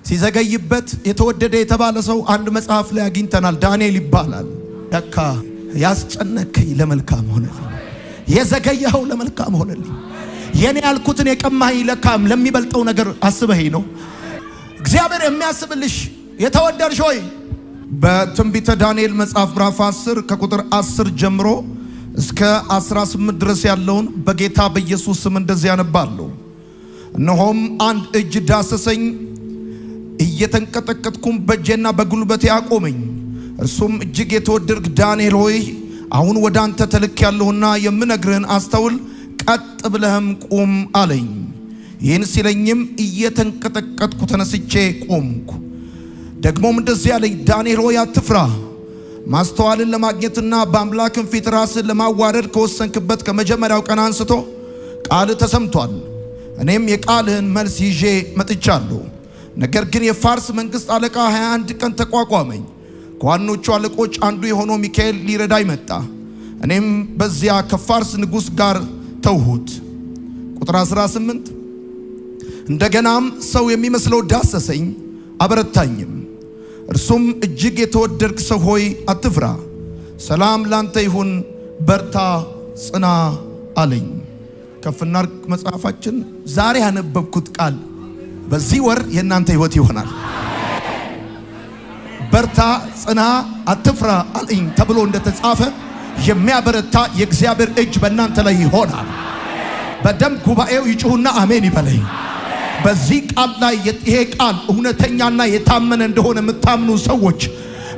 ሲዘገይበት የተወደደ የተባለ ሰው አንድ መጽሐፍ ላይ አግኝተናል። ዳንኤል ይባላል። ያካ ያስጨነከኝ ለመልካም ሆነልኝ፣ የዘገየኸው ለመልካም ሆነልኝ። የኔ ያልኩትን የቀማኸኝ ለካም ለሚበልጠው ነገር አስበኸኝ ነው። እግዚአብሔር የሚያስብልሽ የተወደድሽ ሆይ በትንቢተ ዳንኤል መጽሐፍ ምዕራፍ 10 ከቁጥር 10 ጀምሮ እስከ 18 ድረስ ያለውን በጌታ በኢየሱስ ስም እንደዚህ ያነባለሁ። እነሆም አንድ እጅ ዳሰሰኝ፣ እየተንቀጠቀጥኩም በእጄና በጉልበቴ አቆመኝ። እርሱም እጅግ የተወደድክ ዳንኤል ሆይ አሁን ወደ አንተ ተልኬያለሁና የምነግርህን አስተውል፣ ቀጥ ብለህም ቁም አለኝ። ይህን ሲለኝም እየተንቀጠቀጥኩ ተነስቼ ቆምኩ። ደግሞም እንደዚህ አለኝ፣ ዳንኤል ሆይ አትፍራ። ማስተዋልን ለማግኘትና በአምላክን ፊት ራስን ለማዋረድ ከወሰንክበት ከመጀመሪያው ቀን አንስቶ ቃል ተሰምቷል። እኔም የቃልህን መልስ ይዤ መጥቻለሁ። ነገር ግን የፋርስ መንግሥት አለቃ 21 ቀን ተቋቋመኝ። ከዋኖቹ አለቆች አንዱ የሆነው ሚካኤል ሊረዳኝ መጣ። እኔም በዚያ ከፋርስ ንጉሥ ጋር ተውሁት። ቁጥር 18 እንደገናም ሰው የሚመስለው ዳሰሰኝ አበረታኝም። እርሱም እጅግ የተወደድክ ሰው ሆይ አትፍራ፣ ሰላም ላንተ ይሁን፣ በርታ ጽና አለኝ። ከፍና መጽሐፋችን ዛሬ ያነበብኩት ቃል በዚህ ወር የእናንተ ሕይወት ይሆናል። በርታ ጽና አትፍራ አለኝ ተብሎ እንደተጻፈ የሚያበረታ የእግዚአብሔር እጅ በእናንተ ላይ ይሆናል። በደም ጉባኤው ይጩሁና አሜን ይበለኝ። በዚህ ቃል ላይ ይሄ ቃል እውነተኛና የታመነ እንደሆነ የምታምኑ ሰዎች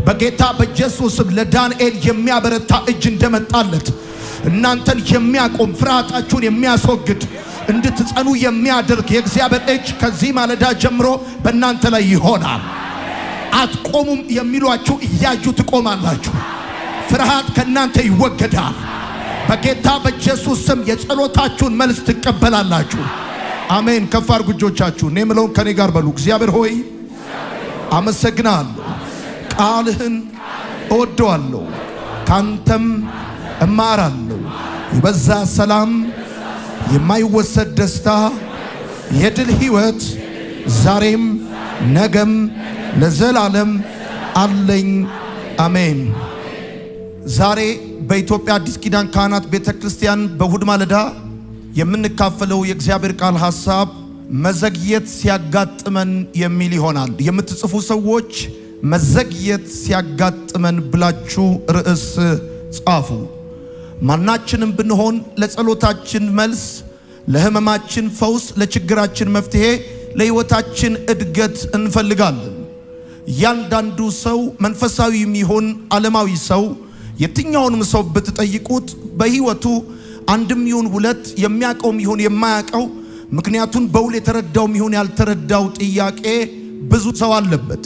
በጌታ በኢየሱስ ስም ለዳንኤል የሚያበረታ እጅ እንደመጣለት እናንተን የሚያቆም ፍርሃታችሁን የሚያስወግድ እንድትጸኑ የሚያደርግ የእግዚአብሔር እጅ ከዚህ ማለዳ ጀምሮ በእናንተ ላይ ይሆናል። አትቆሙም የሚሏችሁ እያዩ ትቆማላችሁ። ፍርሃት ከእናንተ ይወገዳል። በጌታ በኢየሱስ ስም የጸሎታችሁን መልስ ትቀበላላችሁ። አሜን። ከፍ አድርጉ እጆቻችሁን። እኔ የምለውን ከኔ ጋር በሉ። እግዚአብሔር ሆይ አመሰግናለሁ፣ ቃልህን እወደዋለሁ፣ ካንተም እማራለሁ። የበዛ ሰላም፣ የማይወሰድ ደስታ፣ የድል ሕይወት ዛሬም ነገም ለዘላለም አለኝ። አሜን። ዛሬ በኢትዮጵያ አዲስ ኪዳን ካህናት ቤተክርስቲያን በእሁድ ማለዳ የምንካፈለው የእግዚአብሔር ቃል ሐሳብ መዘግየት ሲያጋጥመን የሚል ይሆናል። የምትጽፉ ሰዎች መዘግየት ሲያጋጥመን ብላችሁ ርዕስ ጻፉ። ማናችንም ብንሆን ለጸሎታችን መልስ፣ ለህመማችን ፈውስ፣ ለችግራችን መፍትሄ፣ ለህይወታችን እድገት እንፈልጋለን። እያንዳንዱ ሰው መንፈሳዊም ይሁን ዓለማዊ ሰው የትኛውንም ሰው ብትጠይቁት በህይወቱ አንድም ይሁን ሁለት የሚያውቀውም ይሁን የማያውቀው ምክንያቱን በውል የተረዳውም ይሁን ያልተረዳው ጥያቄ ብዙ ሰው አለበት።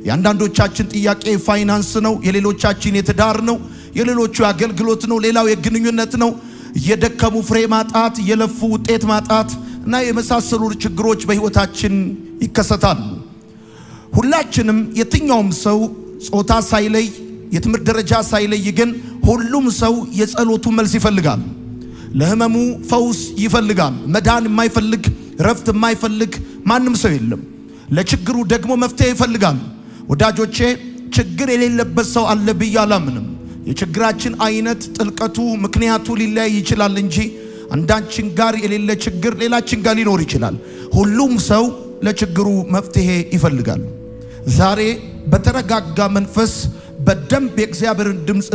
የአንዳንዶቻችን ጥያቄ ፋይናንስ ነው፣ የሌሎቻችን የትዳር ነው፣ የሌሎቹ አገልግሎት ነው፣ ሌላው የግንኙነት ነው። የደከሙ ፍሬ ማጣት፣ የለፉ ውጤት ማጣት እና የመሳሰሉ ችግሮች በህይወታችን ይከሰታሉ። ሁላችንም የትኛውም ሰው ጾታ ሳይለይ፣ የትምህርት ደረጃ ሳይለይ ግን ሁሉም ሰው የጸሎቱ መልስ ይፈልጋል። ለህመሙ ፈውስ ይፈልጋል። መዳን የማይፈልግ ረፍት የማይፈልግ ማንም ሰው የለም። ለችግሩ ደግሞ መፍትሄ ይፈልጋል። ወዳጆቼ ችግር የሌለበት ሰው አለ ብዬ አላምንም። የችግራችን አይነት ጥልቀቱ፣ ምክንያቱ ሊለያይ ይችላል እንጂ አንዳችን ጋር የሌለ ችግር ሌላችን ጋር ሊኖር ይችላል። ሁሉም ሰው ለችግሩ መፍትሄ ይፈልጋል። ዛሬ በተረጋጋ መንፈስ በደንብ የእግዚአብሔርን ድምፅ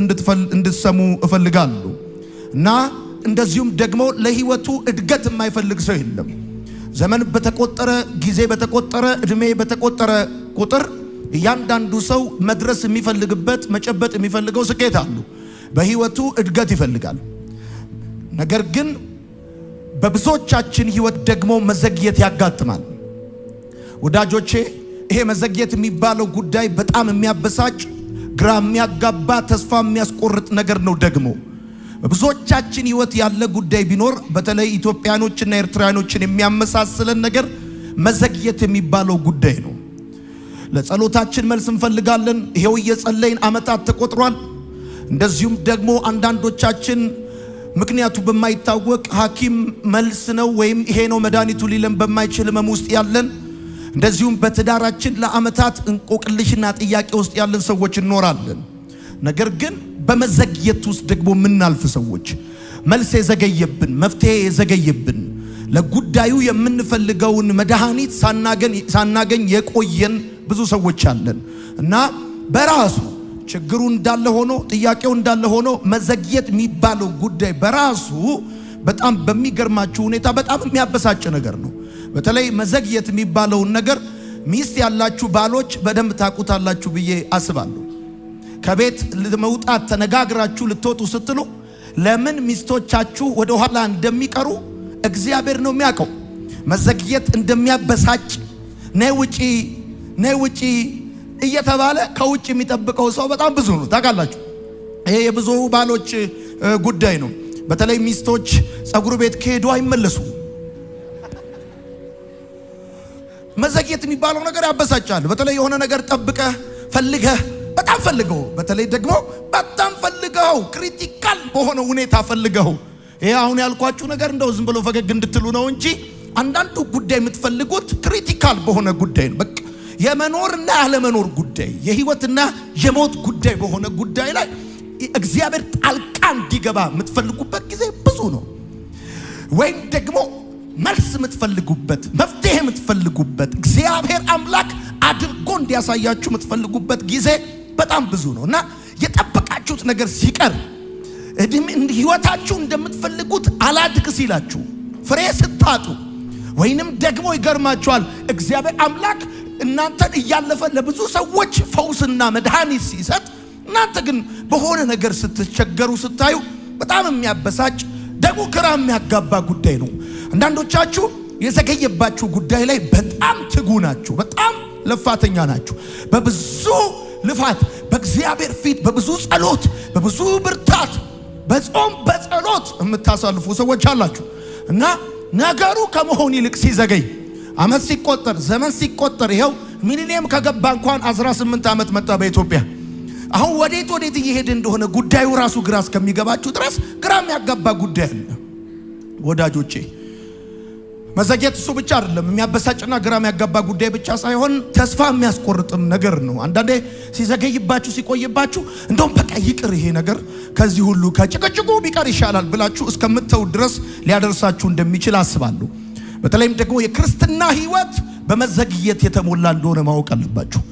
እንድትሰሙ እፈልጋለሁ እና እንደዚሁም ደግሞ ለህይወቱ እድገት የማይፈልግ ሰው የለም። ዘመን በተቆጠረ ጊዜ በተቆጠረ እድሜ በተቆጠረ ቁጥር እያንዳንዱ ሰው መድረስ የሚፈልግበት መጨበጥ የሚፈልገው ስኬት አሉ። በህይወቱ እድገት ይፈልጋል። ነገር ግን በብዙዎቻችን ህይወት ደግሞ መዘግየት ያጋጥማል። ወዳጆቼ ይሄ መዘግየት የሚባለው ጉዳይ በጣም የሚያበሳጭ፣ ግራ የሚያጋባ፣ ተስፋ የሚያስቆርጥ ነገር ነው። ደግሞ በብዙዎቻችን ህይወት ያለ ጉዳይ ቢኖር በተለይ ኢትዮጵያኖችና ኤርትራኖችን የሚያመሳስለን ነገር መዘግየት የሚባለው ጉዳይ ነው። ለጸሎታችን መልስ እንፈልጋለን። ይሄው እየጸለይን አመታት ተቆጥሯል። እንደዚሁም ደግሞ አንዳንዶቻችን ምክንያቱ በማይታወቅ ሐኪም መልስ ነው ወይም ይሄ ነው መድኃኒቱ ሊለን በማይችል ህመም ውስጥ ያለን እንደዚሁም በትዳራችን ለዓመታት እንቆቅልሽና ጥያቄ ውስጥ ያለን ሰዎች እንኖራለን። ነገር ግን በመዘግየት ውስጥ ደግሞ የምናልፍ ሰዎች፣ መልስ የዘገየብን፣ መፍትሄ የዘገየብን፣ ለጉዳዩ የምንፈልገውን መድኃኒት ሳናገኝ የቆየን ብዙ ሰዎች አለን እና በራሱ ችግሩ እንዳለ ሆኖ ጥያቄው እንዳለ ሆኖ መዘግየት የሚባለው ጉዳይ በራሱ በጣም በሚገርማችሁ ሁኔታ በጣም የሚያበሳጭ ነገር ነው። በተለይ መዘግየት የሚባለውን ነገር ሚስት ያላችሁ ባሎች በደንብ ታውቁታላችሁ ብዬ አስባለሁ። ከቤት ለመውጣት ተነጋግራችሁ ልትወጡ ስትሉ ለምን ሚስቶቻችሁ ወደ ኋላ እንደሚቀሩ እግዚአብሔር ነው የሚያውቀው። መዘግየት እንደሚያበሳጭ ነይ ውጪ እየተባለ ከውጭ የሚጠብቀው ሰው በጣም ብዙ ነው። ታውቃላችሁ፣ ይሄ የብዙ ባሎች ጉዳይ ነው። በተለይ ሚስቶች ጸጉር ቤት ከሄዱ አይመለሱ። መዘግየት የሚባለው ነገር ያበሳጫል። በተለይ የሆነ ነገር ጠብቀህ ፈልገህ በጣም ፈልገው፣ በተለይ ደግሞ በጣም ፈልገው ክሪቲካል በሆነ ሁኔታ ፈልገው። ይሄ አሁን ያልኳችሁ ነገር እንደው ዝም ብሎ ፈገግ እንድትሉ ነው እንጂ አንዳንዱ ጉዳይ የምትፈልጉት ክሪቲካል በሆነ ጉዳይ ነው። በቃ የመኖርና ያለመኖር ጉዳይ፣ የህይወትና የሞት ጉዳይ በሆነ ጉዳይ ላይ እግዚአብሔር ጣልቃ እንዲገባ የምትፈልጉበት ጊዜ ብዙ ነው። ወይም ደግሞ መልስ የምትፈልጉበት፣ መፍትሄ የምትፈልጉበት፣ እግዚአብሔር አምላክ አድርጎ እንዲያሳያችሁ የምትፈልጉበት ጊዜ በጣም ብዙ ነው እና የጠበቃችሁት ነገር ሲቀር ህይወታችሁ እንደምትፈልጉት አላድግ ሲላችሁ፣ ፍሬ ስታጡ፣ ወይንም ደግሞ ይገርማችኋል እግዚአብሔር አምላክ እናንተን እያለፈ ለብዙ ሰዎች ፈውስና መድኃኒት ሲሰጥ፣ እናንተ ግን በሆነ ነገር ስትቸገሩ ስታዩ በጣም የሚያበሳጭ ደግሞ ግራ የሚያጋባ ጉዳይ ነው። አንዳንዶቻችሁ የዘገየባችሁ ጉዳይ ላይ በጣም ትጉ ናችሁ፣ በጣም ለፋተኛ ናችሁ። በብዙ ልፋት በእግዚአብሔር ፊት በብዙ ጸሎት፣ በብዙ ብርታት፣ በጾም በጸሎት የምታሳልፉ ሰዎች አላችሁ እና ነገሩ ከመሆን ይልቅ ሲዘገይ፣ ዓመት ሲቆጠር፣ ዘመን ሲቆጠር፣ ይኸው ሚሊኒየም ከገባ እንኳን 18 ዓመት መጣ በኢትዮጵያ። አሁን ወዴት እየሄደ እንደሆነ ጉዳዩ ራሱ ግራ እስከሚገባችሁ ድረስ ግራ የሚያጋባ ጉዳይ አለ ወዳጆቼ። መዘግየት እሱ ብቻ አይደለም፣ የሚያበሳጭና ግራ የሚያጋባ ጉዳይ ብቻ ሳይሆን ተስፋ የሚያስቆርጥም ነገር ነው። አንዳንዴ ሲዘገይባችሁ ሲቆይባችሁ እንደውም በቃ ይቅር ይሄ ነገር ከዚህ ሁሉ ከጭቅጭቁ ቢቀር ይሻላል ብላችሁ እስከምትተው ድረስ ሊያደርሳችሁ እንደሚችል አስባለሁ። በተለይም ደግሞ የክርስትና ሕይወት በመዘግየት የተሞላ እንደሆነ ማወቅ አለባችሁ።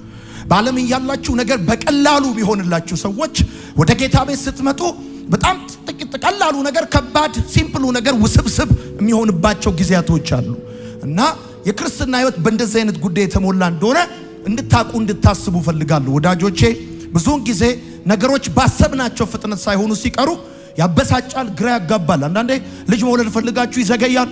በዓለም ያላችሁ ነገር በቀላሉ ቢሆንላችሁ ሰዎች ወደ ጌታ ቤት ስትመጡ በጣም ቀላሉ ነገር ከባድ፣ ሲምፕሉ ነገር ውስብስብ የሚሆንባቸው ጊዜያቶች አሉ እና የክርስትና ሕይወት በእንደዚህ አይነት ጉዳይ የተሞላ እንደሆነ እንድታቁ እንድታስቡ ፈልጋለሁ ወዳጆቼ። ብዙውን ጊዜ ነገሮች ባሰብናቸው ፍጥነት ሳይሆኑ ሲቀሩ ያበሳጫል፣ ግራ ያጋባል። አንዳንዴ ልጅ መውለድ ፈልጋችሁ ይዘገያል።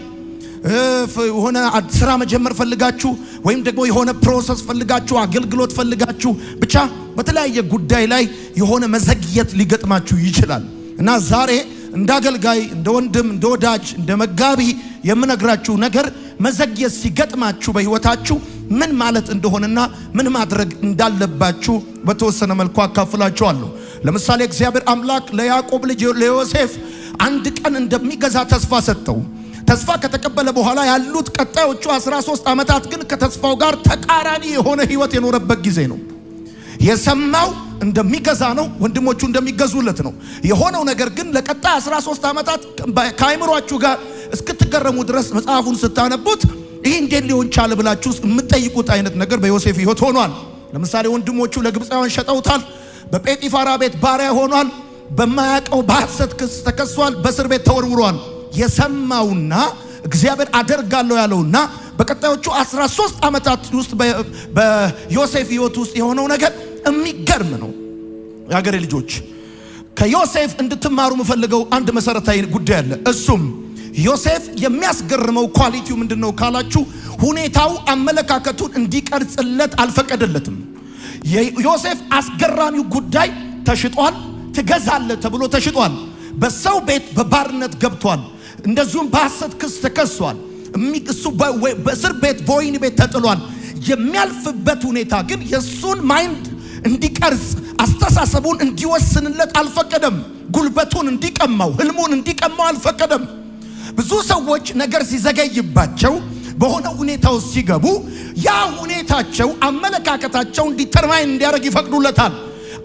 የሆነ ስራ መጀመር ፈልጋችሁ ወይም ደግሞ የሆነ ፕሮሰስ ፈልጋችሁ አገልግሎት ፈልጋችሁ ብቻ በተለያየ ጉዳይ ላይ የሆነ መዘግየት ሊገጥማችሁ ይችላል እና ዛሬ እንደ አገልጋይ፣ እንደ ወንድም፣ እንደ ወዳጅ፣ እንደ መጋቢ የምነግራችሁ ነገር መዘግየት ሲገጥማችሁ በህይወታችሁ ምን ማለት እንደሆነና ምን ማድረግ እንዳለባችሁ በተወሰነ መልኩ አካፍላችኋለሁ። ለምሳሌ እግዚአብሔር አምላክ ለያዕቆብ ልጅ ለዮሴፍ አንድ ቀን እንደሚገዛ ተስፋ ሰጠው። ተስፋ ከተቀበለ በኋላ ያሉት ቀጣዮቹ 13 ዓመታት ግን ከተስፋው ጋር ተቃራኒ የሆነ ህይወት የኖረበት ጊዜ ነው። የሰማው እንደሚገዛ ነው፣ ወንድሞቹ እንደሚገዙለት ነው የሆነው። ነገር ግን ለቀጣይ 13 ዓመታት ከአይምሯችሁ ጋር እስክትገረሙ ድረስ መጽሐፉን ስታነቡት ይህ እንዴት ሊሆን ቻለ ብላችሁ የምትጠይቁት አይነት ነገር በዮሴፍ ህይወት ሆኗል። ለምሳሌ ወንድሞቹ ለግብፃውያን ሸጠውታል። በጴጢፋራ ቤት ባሪያ ሆኗል። በማያውቀው በሐሰት ክስ ተከሷል። በእስር ቤት ተወርውሯል። የሰማውና እግዚአብሔር አደርጋለሁ ያለውና በቀጣዮቹ 13 ዓመታት ውስጥ በዮሴፍ ህይወት ውስጥ የሆነው ነገር የሚገርም ነው። የሀገሬ ልጆች ከዮሴፍ እንድትማሩ የምፈልገው አንድ መሰረታዊ ጉዳይ አለ። እሱም ዮሴፍ የሚያስገርመው ኳሊቲው ምንድነው ካላችሁ፣ ሁኔታው አመለካከቱን እንዲቀርጽለት አልፈቀደለትም። የዮሴፍ አስገራሚው ጉዳይ ተሽጧል፣ ትገዛለህ ተብሎ ተሽጧል። በሰው ቤት በባርነት ገብቷል። እንደዚሁም በሐሰት ክስ ተከሷል። እሱ በእስር ቤት በወህኒ ቤት ተጥሏል። የሚያልፍበት ሁኔታ ግን የሱን ማይንድ እንዲቀርጽ አስተሳሰቡን እንዲወስንለት አልፈቀደም። ጉልበቱን እንዲቀማው፣ ህልሙን እንዲቀማው አልፈቀደም። ብዙ ሰዎች ነገር ሲዘገይባቸው በሆነ ሁኔታው ሲገቡ ያ ሁኔታቸው አመለካከታቸው ዲተርማይን እንዲያደርግ ይፈቅዱለታል።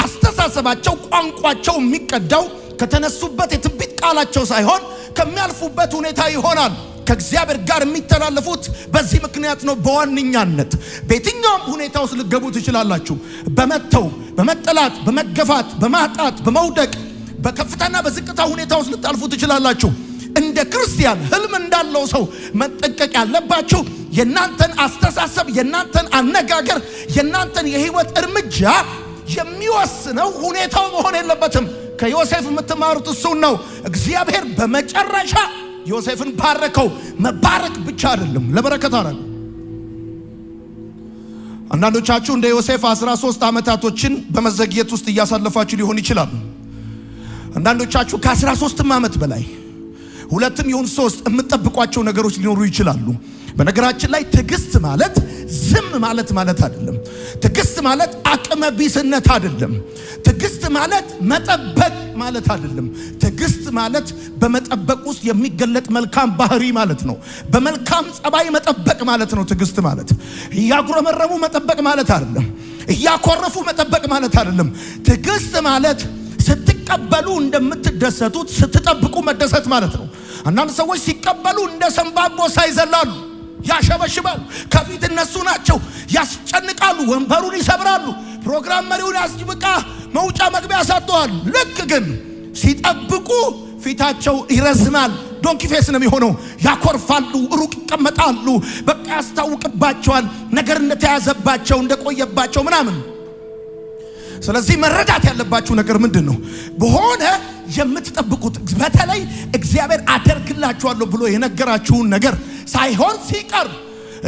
አስተሳሰባቸው ቋንቋቸው የሚቀዳው ከተነሱበት የትንቢት ቃላቸው ሳይሆን ከሚያልፉበት ሁኔታ ይሆናል። ከእግዚአብሔር ጋር የሚተላለፉት በዚህ ምክንያት ነው። በዋነኛነት በየትኛውም ሁኔታ ውስጥ ልትገቡ ትችላላችሁ። በመተው፣ በመጠላት፣ በመገፋት፣ በማጣት፣ በመውደቅ፣ በከፍታና በዝቅታ ሁኔታ ውስጥ ልታልፉ ትችላላችሁ። እንደ ክርስቲያን ህልም እንዳለው ሰው መጠንቀቅ ያለባችሁ የናንተን አስተሳሰብ፣ የናንተን አነጋገር፣ የናንተን የህይወት እርምጃ የሚወስነው ሁኔታው መሆን የለበትም። ከዮሴፍ የምትማሩት እሱን ነው። እግዚአብሔር በመጨረሻ ዮሴፍን ባረከው። መባረክ ብቻ አይደለም፣ ለበረከት አረገ። አንዳንዶቻችሁ እንደ ዮሴፍ 13 ዓመታቶችን በመዘግየት ውስጥ እያሳለፋችሁ ሊሆን ይችላል። አንዳንዶቻችሁ ከ13 ዓመት በላይ ሁለትም ይሁን 3 የምትጠብቋቸው ነገሮች ሊኖሩ ይችላሉ። በነገራችን ላይ ትዕግስት ማለት ዝም ማለት አይደለም። ትዕግስት ማለት አቅመ ቢስነት አይደለም። ትዕግስት ማለት መጠበቅ ማለት አይደለም። ትዕግስት ማለት በመጠበቅ ውስጥ የሚገለጥ መልካም ባህሪ ማለት ነው። በመልካም ጸባይ መጠበቅ ማለት ነው። ትዕግስት ማለት እያጉረመረሙ መጠበቅ ማለት አይደለም። እያኮረፉ መጠበቅ ማለት አይደለም። ትዕግስት ማለት ስትቀበሉ እንደምትደሰቱት ስትጠብቁ መደሰት ማለት ነው። አንዳንድ ሰዎች ሲቀበሉ እንደ ሰንባቦ ሳይዘላሉ ያሸበሽባሉ። ከፊት እነሱ ናቸው፣ ያስጨንቃሉ፣ ወንበሩን ይሰብራሉ፣ ፕሮግራም መሪውን ያስጅብቃ መውጫ መግቢያ ያሳጠዋል። ልክ ግን ሲጠብቁ ፊታቸው ይረዝማል። ዶንኪ ፌስ ነው የሚሆነው። ያኮርፋሉ፣ ሩቅ ይቀመጣሉ። በቃ ያስታውቅባቸዋል ነገር እንደተያዘባቸው እንደቆየባቸው ምናምን። ስለዚህ መረዳት ያለባችሁ ነገር ምንድነው? በሆነ የምትጠብቁት በተለይ እግዚአብሔር አደርግላችኋለሁ ብሎ የነገራችሁን ነገር ሳይሆን ሲቀር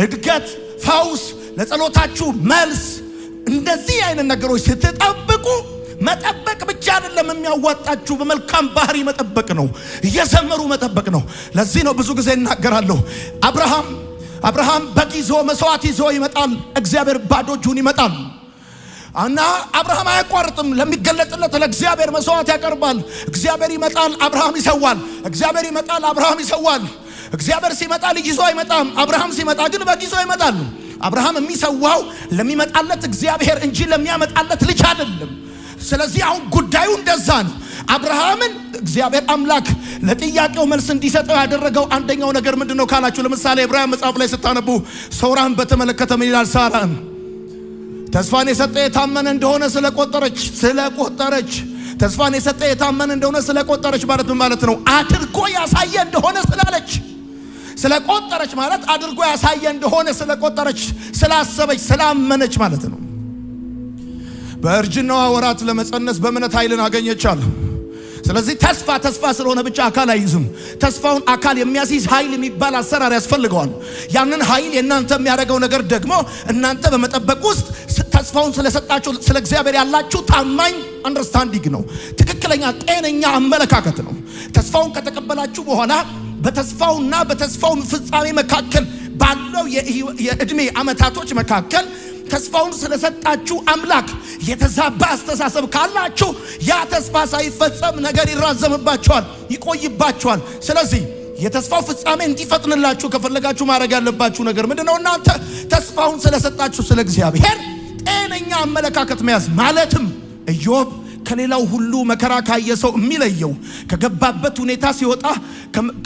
እድገት፣ ፈውስ፣ ለጸሎታችሁ መልስ፣ እንደዚህ አይነት ነገሮች ስትጠብቁ መጠበቅ ብቻ አይደለም የሚያዋጣችሁ፣ በመልካም ባህሪ መጠበቅ ነው። እየሰመሩ መጠበቅ ነው። ለዚህ ነው ብዙ ጊዜ እናገራለሁ። አብርሃም በግ ይዞ መስዋዕት ይዞ ይመጣል፣ እግዚአብሔር ባዶ እጁን ይመጣል። እና አብርሃም አያቋርጥም። ለሚገለጥለት ለእግዚአብሔር መስዋዕት ያቀርባል። እግዚአብሔር ይመጣል፣ አብርሃም ይሰዋል። እግዚአብሔር ይመጣል፣ አብርሃም ይሰዋል። እግዚአብሔር ሲመጣ ልጅ ይዞ አይመጣም። አብርሃም ሲመጣ ግን በግ ይዞ ይመጣል። አብርሃም የሚሰዋው ለሚመጣለት እግዚአብሔር እንጂ ለሚያመጣለት ልጅ አይደለም። ስለዚህ አሁን ጉዳዩ እንደዛ ነው። አብርሃምን እግዚአብሔር አምላክ ለጥያቄው መልስ እንዲሰጠው ያደረገው አንደኛው ነገር ምንድነው ካላችሁ፣ ለምሳሌ ዕብራውያን መጽሐፍ ላይ ስታነቡ ሶራን በተመለከተ ምን ይላል? ሳራን ተስፋን የሰጠ የታመነ እንደሆነ ስለቆጠረች ተስፋን የሰጠ የታመነ እንደሆነ ስለቆጠረች ማለት ምን ማለት ነው? አድርጎ ያሳየ እንደሆነ ስላለች። ስለቆጠረች ማለት አድርጎ ያሳየ እንደሆነ ስለቆጠረች፣ ስላሰበች፣ ስላመነች ማለት ነው። በእርጅናዋ ወራት ለመጸነስ በእምነት ኃይልን አገኘቻል። ስለዚህ ተስፋ ስለሆነ ብቻ አካል አይይዝም። ተስፋውን አካል የሚያስይዝ ኃይል የሚባል አሰራር ያስፈልገዋል። ያንን ኃይል የእናንተ የሚያደርገው ነገር ደግሞ እናንተ በመጠበቅ ውስጥ ተስፋውን ስለሰጣችሁ ስለ እግዚአብሔር ያላችሁ ታማኝ አንደርስታንዲንግ ነው። ትክክለኛ ጤነኛ አመለካከት ነው። ተስፋውን ከተቀበላችሁ በኋላ በተስፋውና በተስፋው ፍጻሜ መካከል ባለው የእድሜ ዓመታቶች መካከል ተስፋውን ስለሰጣችሁ አምላክ የተዛባ አስተሳሰብ ካላችሁ ያ ተስፋ ሳይፈጸም ነገር ይራዘምባችኋል፣ ይቆይባችኋል። ስለዚህ የተስፋው ፍጻሜ እንዲፈጥንላችሁ ከፈለጋችሁ ማድረግ ያለባችሁ ነገር ምንድነው? እናንተ ተስፋውን ስለሰጣችሁ ስለ እግዚአብሔር ጤነኛ አመለካከት መያዝ። ማለትም ኢዮብ ከሌላው ሁሉ መከራ ካየ ሰው የሚለየው ከገባበት ሁኔታ ሲወጣ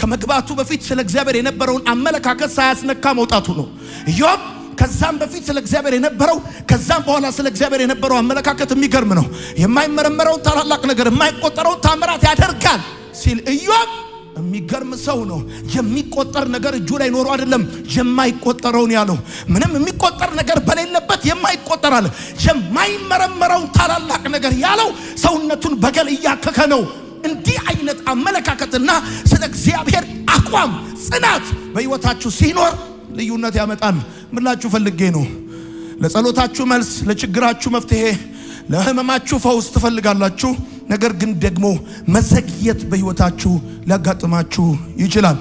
ከመግባቱ በፊት ስለ እግዚአብሔር የነበረውን አመለካከት ሳያስነካ መውጣቱ ነው። ኢዮብ ከዛም በፊት ስለ እግዚአብሔር የነበረው ከዛም በኋላ ስለ እግዚአብሔር የነበረው አመለካከት የሚገርም ነው። የማይመረመረውን ታላላቅ ነገር የማይቆጠረውን ታምራት ያደርጋል ሲል ኢዮብ የሚገርም ሰው ነው። የሚቆጠር ነገር እጁ ላይ ኖሮ አይደለም የማይቆጠረውን ያለው። ምንም የሚቆጠር ነገር በሌለበት የማይቆጠር አለ። የማይመረመረውን ታላላቅ ነገር ያለው ሰውነቱን በገል እያከከ ነው። እንዲህ አይነት አመለካከትና ስለ እግዚአብሔር አቋም ጽናት በሕይወታችሁ ሲኖር ልዩነት ያመጣል። ምላችሁ ፈልጌ ነው። ለጸሎታችሁ መልስ፣ ለችግራችሁ መፍትሄ፣ ለህመማችሁ ፈውስ ትፈልጋላችሁ። ነገር ግን ደግሞ መዘግየት በሕይወታችሁ ሊያጋጥማችሁ ይችላል።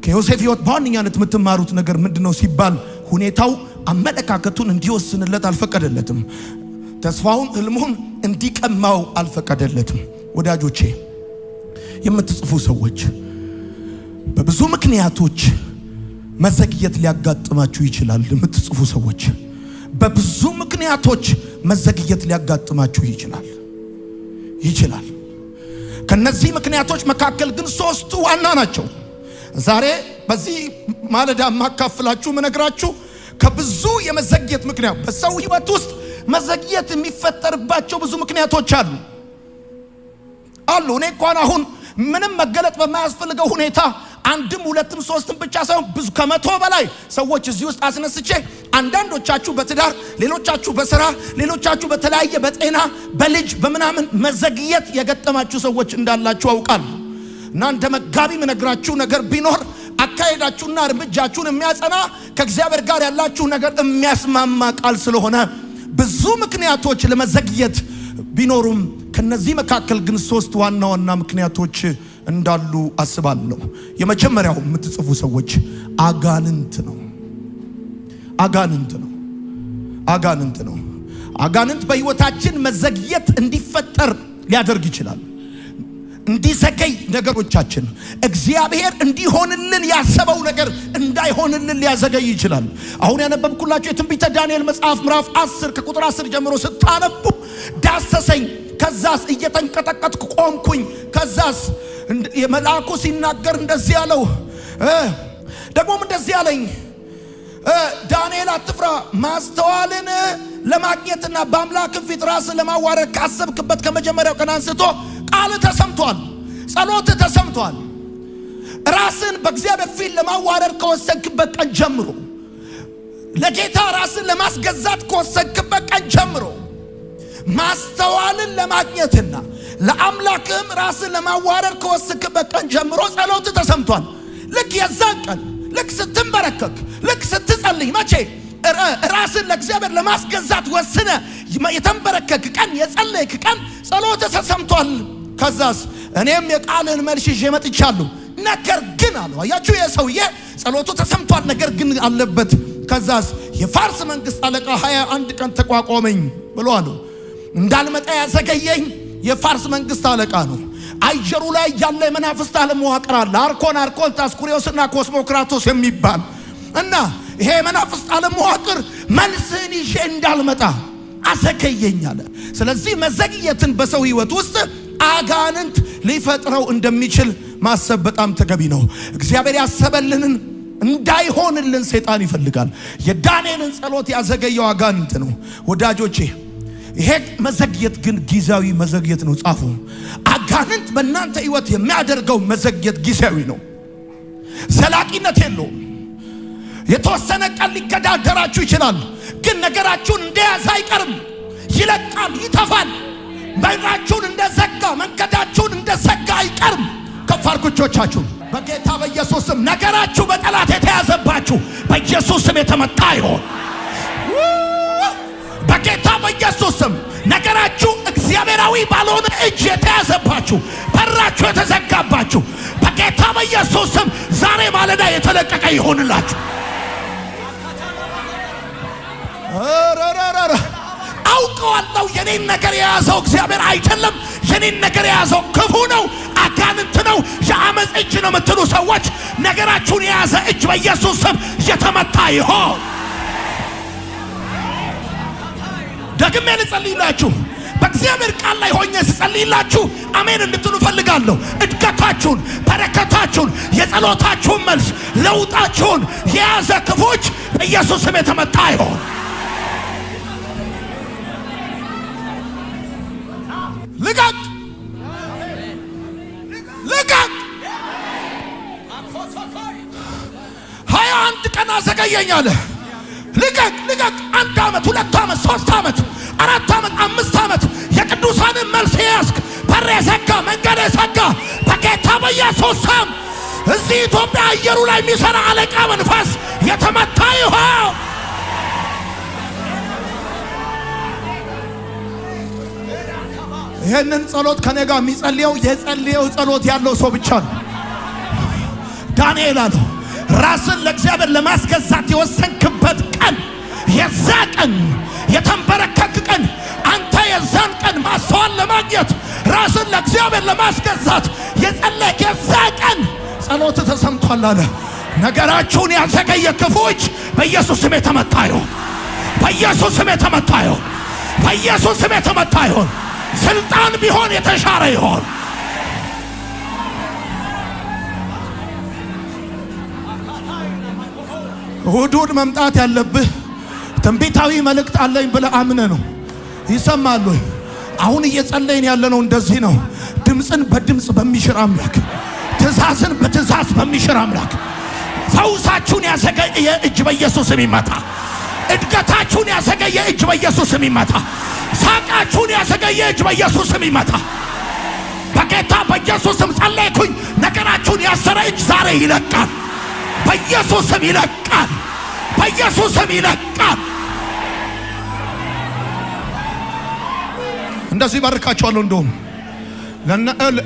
ከዮሴፍ ሕይወት በዋነኛነት የምትማሩት ነገር ምንድነው ሲባል ሁኔታው አመለካከቱን እንዲወስንለት አልፈቀደለትም። ተስፋውን ህልሙን እንዲቀማው አልፈቀደለትም። ወዳጆቼ የምትጽፉ ሰዎች በብዙ ምክንያቶች መዘግየት ሊያጋጥማችሁ ይችላል። የምትጽፉ ሰዎች በብዙ ምክንያቶች መዘግየት ሊያጋጥማችሁ ይችላል። ከነዚህ ምክንያቶች መካከል ግን ሶስቱ ዋና ናቸው። ዛሬ በዚህ ማለዳ ማካፈላችሁ መነግራችሁ ከብዙ የመዘግየት ምክንያት በሰው ሕይወት ውስጥ መዘግየት የሚፈጠርባቸው ብዙ ምክንያቶች አሉ። እኔ እንኳን አሁን ምንም መገለጥ በማያስፈልገው ሁኔታ አንድም ሁለትም ሶስትም ብቻ ሳይሆን ብዙ ከመቶ በላይ ሰዎች እዚህ ውስጥ አስነስቼ አንዳንዶቻችሁ በትዳር፣ ሌሎቻችሁ በስራ፣ ሌሎቻችሁ በተለያየ በጤና በልጅ በምናምን መዘግየት የገጠማችሁ ሰዎች እንዳላችሁ አውቃለሁ። እና እንደ መጋቢ መነግራችሁ ነገር ቢኖር አካሄዳችሁና እርምጃችሁን የሚያጸና ከእግዚአብሔር ጋር ያላችሁ ነገር የሚያስማማ ቃል ስለሆነ ብዙ ምክንያቶች ለመዘግየት ቢኖሩም ከነዚህ መካከል ግን ሶስት ዋና ዋና ምክንያቶች እንዳሉ አስባለሁ። የመጀመሪያው የምትጽፉ ሰዎች አጋንንት ነው። አጋንንት በሕይወታችን መዘግየት እንዲፈጠር ሊያደርግ ይችላል። እንዲዘገይ ነገሮቻችን እግዚአብሔር እንዲሆንልን ያሰበው ነገር እንዳይሆንልን ሊያዘገይ ይችላል። አሁን ያነበብኩላችሁ የትንቢተ ዳንኤል መጽሐፍ ምዕራፍ 10 ከቁጥር 10 ጀምሮ ስታነቡ ዳሰሰኝ፣ ከዛስ እየተንቀጠቀጥኩ ቆምኩኝ። ከዛስ የመልአኩ ሲናገር እንደዚህ ያለው ደግሞም እንደዚህ ያለኝ ዳንኤል አትፍራ፣ ማስተዋልን ለማግኘትና በአምላክ ፊት ራስን ለማዋረድ ካሰብክበት ከመጀመሪያው ቀን አንስቶ ቃል ተሰምቷል፣ ጸሎት ተሰምቷል። ራስን በእግዚአብሔር ፊት ለማዋረድ ከወሰንክበት ቀን ጀምሮ፣ ለጌታ ራስን ለማስገዛት ከወሰንክበት ቀን ጀምሮ ማስተዋልን ለማግኘትና ለአምላክም ራስን ለማዋረድ ከወሰንክበት ቀን ጀምሮ ጸሎት ተሰምቷል። ልክ የዛን ቀን ልክ ስትንበረከክ፣ ልክ ስትጸልይ፣ መቼ ራስን ለእግዚአብሔር ለማስገዛት ወስነ የተንበረከክ ቀን፣ የጸለይክ ቀን ጸሎት ተሰምቷል። ከዛስ እኔም የቃልን መልስ ይዤ መጥቻለሁ። ነገር ግን አለው። አያችሁ የሰውዬ ጸሎቱ ተሰምቷል፣ ነገር ግን አለበት። ከዛስ የፋርስ መንግስት አለቃ 21 ቀን ተቋቋመኝ ብሎ አለው። እንዳልመጣ ያዘገየኝ የፋርስ መንግስት አለቃ ነው። አየሩ ላይ ያለ የመናፍስት ዓለም መዋቅር አለ። አርኮን ታስኩሪዮስና ኮስሞክራቶስ የሚባል እና ይሄ የመናፍስት ዓለም መዋቅር መልስን ይዤ እንዳልመጣ አዘገየኝ አለ። ስለዚህ መዘግየትን በሰው ሕይወት ውስጥ አጋንንት ሊፈጥረው እንደሚችል ማሰብ በጣም ተገቢ ነው። እግዚአብሔር ያሰበልንን እንዳይሆንልን ሰይጣን ይፈልጋል። የዳንኤልን ጸሎት ያዘገየው አጋንንት ነው። ወዳጆቼ ይሄ መዘግየት ግን ጊዜያዊ መዘግየት ነው። ጻፉ። አጋንንት በእናንተ ሕይወት የሚያደርገው መዘግየት ጊዜያዊ ነው፣ ዘላቂነት የለውም። የተወሰነ ቀን ሊገዳደራችሁ ይችላል፣ ግን ነገራችሁን እንደያዘ አይቀርም። ይለቃል፣ ይተፋል። በራችሁን እንደዘጋ፣ መንገዳችሁን እንደዘጋ አይቀርም። ከፍ አድርጉ እጆቻችሁን። በጌታ በኢየሱስ ስም ነገራችሁ በጠላት የተያዘባችሁ በኢየሱስ ስም የተመታ ይሆን። በጌታ በኢየሱስ ስም ነገራችሁ እግዚአብሔራዊ ባልሆነ እጅ የተያዘባችሁ፣ በራችሁ የተዘጋባችሁ በጌታ በኢየሱስ ስም ዛሬ ማለዳ የተለቀቀ ይሆንላችሁ። አውቀዋለሁ የኔን ነገር የያዘው እግዚአብሔር አይደለም፣ የኔን ነገር የያዘው ክፉ ነው፣ አጋንንት ነው፣ የአመፅ እጅ ነው የምትሉ ሰዎች ነገራችሁን የያዘ እጅ በኢየሱስ ስም የተመታ ይሆን። ደግሜ ልጸልይላችሁ። በእግዚአብሔር ቃል ላይ ሆኜ ስጸልይላችሁ አሜን እንድትሉ ፈልጋለሁ። እድገታችሁን፣ በረከታችሁን፣ የጸሎታችሁን መልስ፣ ለውጣችሁን የያዘ ክፎች በኢየሱስ ስም የተመታ ይሆን። ልቀቅ! 21 ቀን አዘገየኝ አለ። ልቀቅ! 1 ዓመት፣ 2 ዓመት፣ 3 ዓመት፣ 4 ዓመት፣ 5 ዓመት የቅዱሳንን መልስ ያስክ በር የዘጋ መንገድ የዘጋ በጌታ በኢየሱስ ስም እዚህ ኢትዮጵያ አየሩ ላይ የሚሰራ አለቃ መንፈስ የተመታ ይሆን። ይሄንን ጸሎት ከኔ ጋር የሚጸልየው የጸልየው ጸሎት ያለው ሰው ብቻ ነው። ዳንኤል አለው ራስን ለእግዚአብሔር ለማስገዛት የወሰንክበት ቀን፣ የዛ ቀን የተንበረከክ ቀን፣ አንተ የዛን ቀን ማስተዋል ለማግኘት ራስን ለእግዚአብሔር ለማስገዛት የጸለይክ የዛ ቀን ጸሎት ተሰምቷል አለ። ነገራችሁን ያዘገየ ክፉዎች በኢየሱስ ስም የተመታ ይሁን። በኢየሱስ ስም የተመታ ይሁን። በኢየሱስ ስም የተመታ ይሁን። ስልጣን ቢሆን የተሻረ ይሁን። እሑድ መምጣት ያለብህ ትንቢታዊ መልእክት አለኝ ብለህ አምነህ ነው። ይሰማል ወይ? አሁን እየጸለይን ያለነው እንደዚህ ነው። ድምፅን በድምፅ በሚሽር አምላክ፣ ትእዛዝን በትእዛዝ በሚሽር አምላክ ፈውሳችሁን ያዘገየ እጅ በኢየሱስ ስም ይመታ። እድገታችሁን ያዘገየ እጅ በኢየሱስ ስም ይመታ። ሳቃችሁን ያዘገየ እጅ በኢየሱስ ስም ይመታ። በጌታ በኢየሱስ ስም ጸለይኩኝ። ነገራችሁን ያሰረ እጅ ዛሬ ይለቃል። በኢየሱስ ስም ይለቃል። በኢየሱስ ስም ይለቃል። እንደዚህ ባርካቸዋለሁ። እንደውም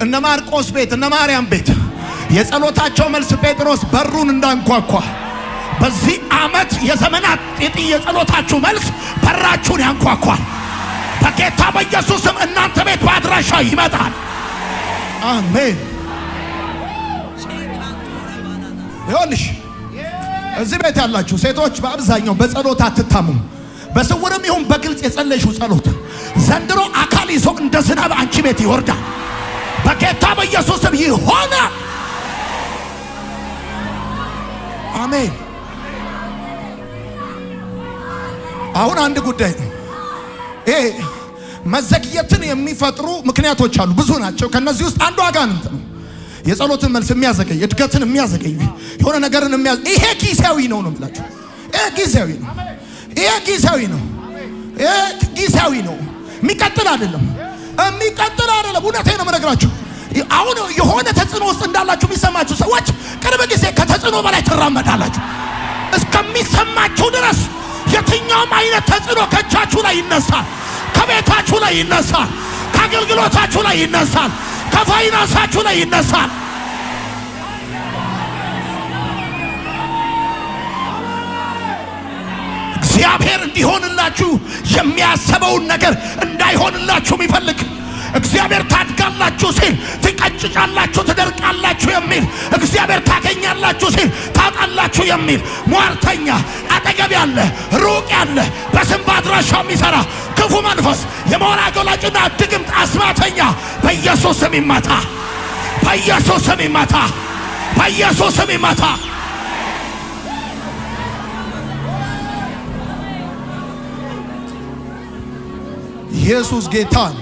እነ ማርቆስ ቤት እነ ማርያም ቤት የጸሎታቸው መልስ ጴጥሮስ በሩን እንዳንኳኳ በዚህ ዓመት የዘመናት የጸሎታችሁ መልስ በራችሁን ያንኳኳል። በጌታ በኢየሱስ ስም እናንተ ቤት በአድራሻ ይመጣል። አሜን። ይኸውልሽ እዚህ ቤት ያላችሁ ሴቶች በአብዛኛው በጸሎት አትታሙም። በስውርም ይሁን በግልጽ የጸለይሽው ጸሎት ዘንድሮ አካል ይዞ እንደ ዝናብ አንቺ ቤት ይወርዳል። በጌታ በኢየሱስ ስም ይሆናል። አሜን። አሁን አንድ ጉዳይ ነው። ይሄ መዘግየትን የሚፈጥሩ ምክንያቶች አሉ፣ ብዙ ናቸው። ከነዚህ ውስጥ አንዱ አጋንንት ነው። የጸሎትን መልስ የሚያዘገይ፣ እድገትን የሚያዘገይ፣ የሆነ ነገርን የሚያዘገይ ይሄ ጊዜያዊ ነው ነው የምላችሁ። ይሄ ጊዜያዊ ነው። ይሄ ጊዜያዊ ነው። ይሄ ጊዜያዊ ነው። የሚቀጥል አይደለም። የሚቀጥል አይደለም። እውነቴን ነው የምነግራችሁ። አሁን የሆነ ተጽዕኖ ውስጥ እንዳላችሁ የሚሰማችሁ ሰዎች ቅርብ ጊዜ ከተጽዕኖ በላይ ትራመዳላችሁ። እስከሚሰማችሁ ድረስ የትኛውም አይነት ተጽዕኖ ከእጃችሁ ላይ ይነሳል፣ ከቤታችሁ ላይ ይነሳል፣ ከአገልግሎታችሁ ላይ ይነሳል፣ ከፋይናንሳችሁ ላይ ይነሳል። እግዚአብሔር እንዲሆንላችሁ የሚያሰበውን ነገር እንዳይሆንላችሁ የሚፈልግ እግዚአብሔር ታድጋላችሁ ሲል ትቀጭጫላችሁ፣ ትደርቃላችሁ የሚል እግዚአብሔር ታገኛላችሁ ሲል ታጣላችሁ የሚል ሟርተኛ አጠገብ ያለ ሩቅ ያለ በስም በአድራሻው የሚሰራ ክፉ መንፈስ የሞራ ገላጭና ድግምት አስማተኛ በኢየሱስ ስም ይመታ። በኢየሱስ ስም ይመታ። በኢየሱስ ስም ይመታ። ኢየሱስ ጌታ ነው።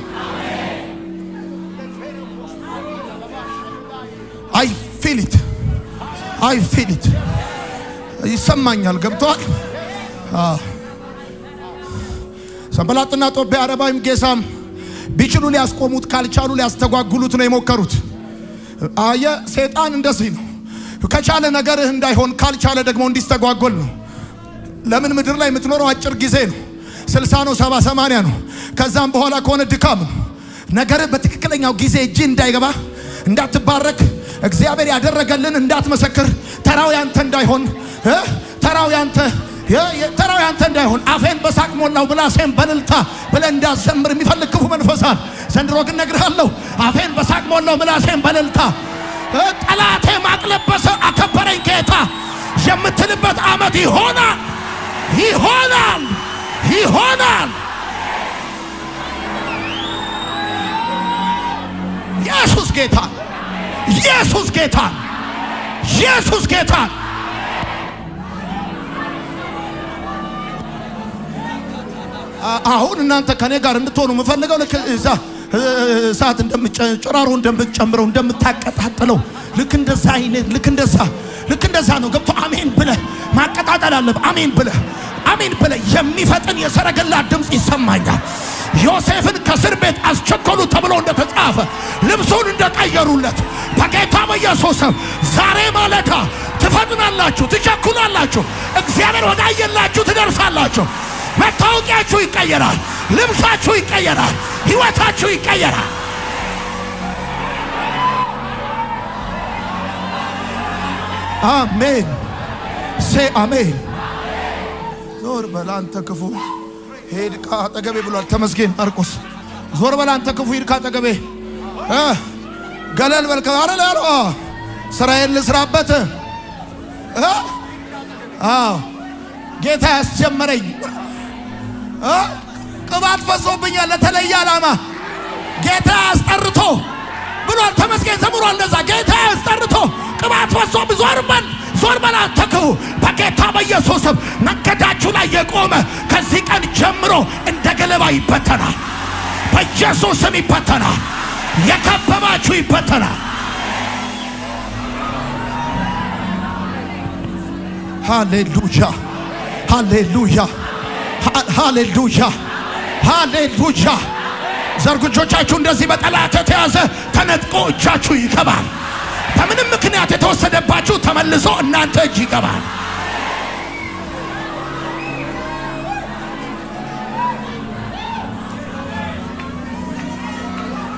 I feel it ይሰማኛል። ገብቷል። ሰንበላጥና ጦቢያ አረባይም ጌሳም ቢችሉ ሊያስቆሙት ካልቻሉ ሊያስተጓጉሉት ነው የሞከሩት። አየ ሰይጣን እንደዚህ ነው። ከቻለ ነገርህ እንዳይሆን ካልቻለ ደግሞ እንዲስተጓጎል ነው። ለምን ምድር ላይ የምትኖረው አጭር ጊዜ ነው። 60 ነው 70 80 ነው። ከዛም በኋላ ከሆነ ድካም ነው። ነገርህ በትክክለኛው ጊዜ እጅ እንዳይገባ እንዳትባረክ እግዚአብሔር ያደረገልን እንዳትመሰክር ተራው ያንተ እንዳይሆን ተራው ያንተ እንዳይሆን አፌን በሳቅ ሞላው ብላሴን በእልልታ ብለህ እንዳትዘምር የሚፈልግ ክፉ መንፈሳል። ዘንድሮ ግን እነግርሃለሁ አፌን በሳቅ ሞላው ብላሴን በእልልታ ጠላቴ ማቅለበሰ አከበረኝ ጌታ የምትልበት ዓመት ይሆናል። ይሆናል። ይሆናል። ኢየሱስ ጌታ፣ ኢየሱስ ጌታ፣ ኢየሱስ ጌታ። አሁን እናንተ ከኔ ጋር እንድትሆኑ የምፈልገው ልክ እዛ እሳት ጭራሮ እንደምትጨምረው እንደምታቀጣጥለው ልክ እንደዛ አይነት ልክ እንደዛ ነው። ገብቶ አሜን ብለህ ማቀጣጠል አለብህ። አሜን ብለህ የሚፈጥን የሰረገላ ድምፅ ይሰማኛል። ዮሴፍን ከእስር ቤት አስቸኮሉ ተብሎ እንደተጻፈ ልብሱን እንደቀየሩለት በጌታ በኢየሱስ ስም ዛሬ ማለዳ ትፈጥናላችሁ፣ ትቸኩላላችሁ። እግዚአብሔር ወዳየላችሁ ትደርሳላችሁ። መታወቂያችሁ ይቀየራል፣ ልብሳችሁ ይቀየራል፣ ሕይወታችሁ ይቀየራል። አሜን። ሴ አሜን። ዞር በል አንተ ክፉ ሄድ ከአጠገቤ ብሏል። ተመስገን ማርቆስ ዞር በል አንተ ክፉ ሄድ ከአጠገቤ ገለል በል ከአረለ ስራዬን ልስራበት አዎ ጌታ ያስጀመረኝ ቅባት ፈሶብኛል ለተለየ ዓላማ ጌታ ያስጠርቶ ብሏል። ተመስገን ዘምሯል። እንደዛ ጌታ ያስጠርቶ ቅባት ፈሶብ ዞር በል አትተው። በጌታ በኢየሱስ ስም መንገዳችሁ ላይ የቆመ ከዚህ ቀን ጀምሮ እንደ ገለባ ይበተናል። በኢየሱስ ስም ይበተናል። የከበባችሁ ይበተናል። ሃሌሉያ ሃሌሉያ ሃሌሉያ ሃሌሉያ። ዘርጉ እጆቻችሁ። እንደዚህ በጠላት የተያዘ ተነጥቆ እጃችሁ ይገባል። በምንም ምክንያት የተወሰደባችሁ ተመልሶ እናንተ እጅ ይገባል።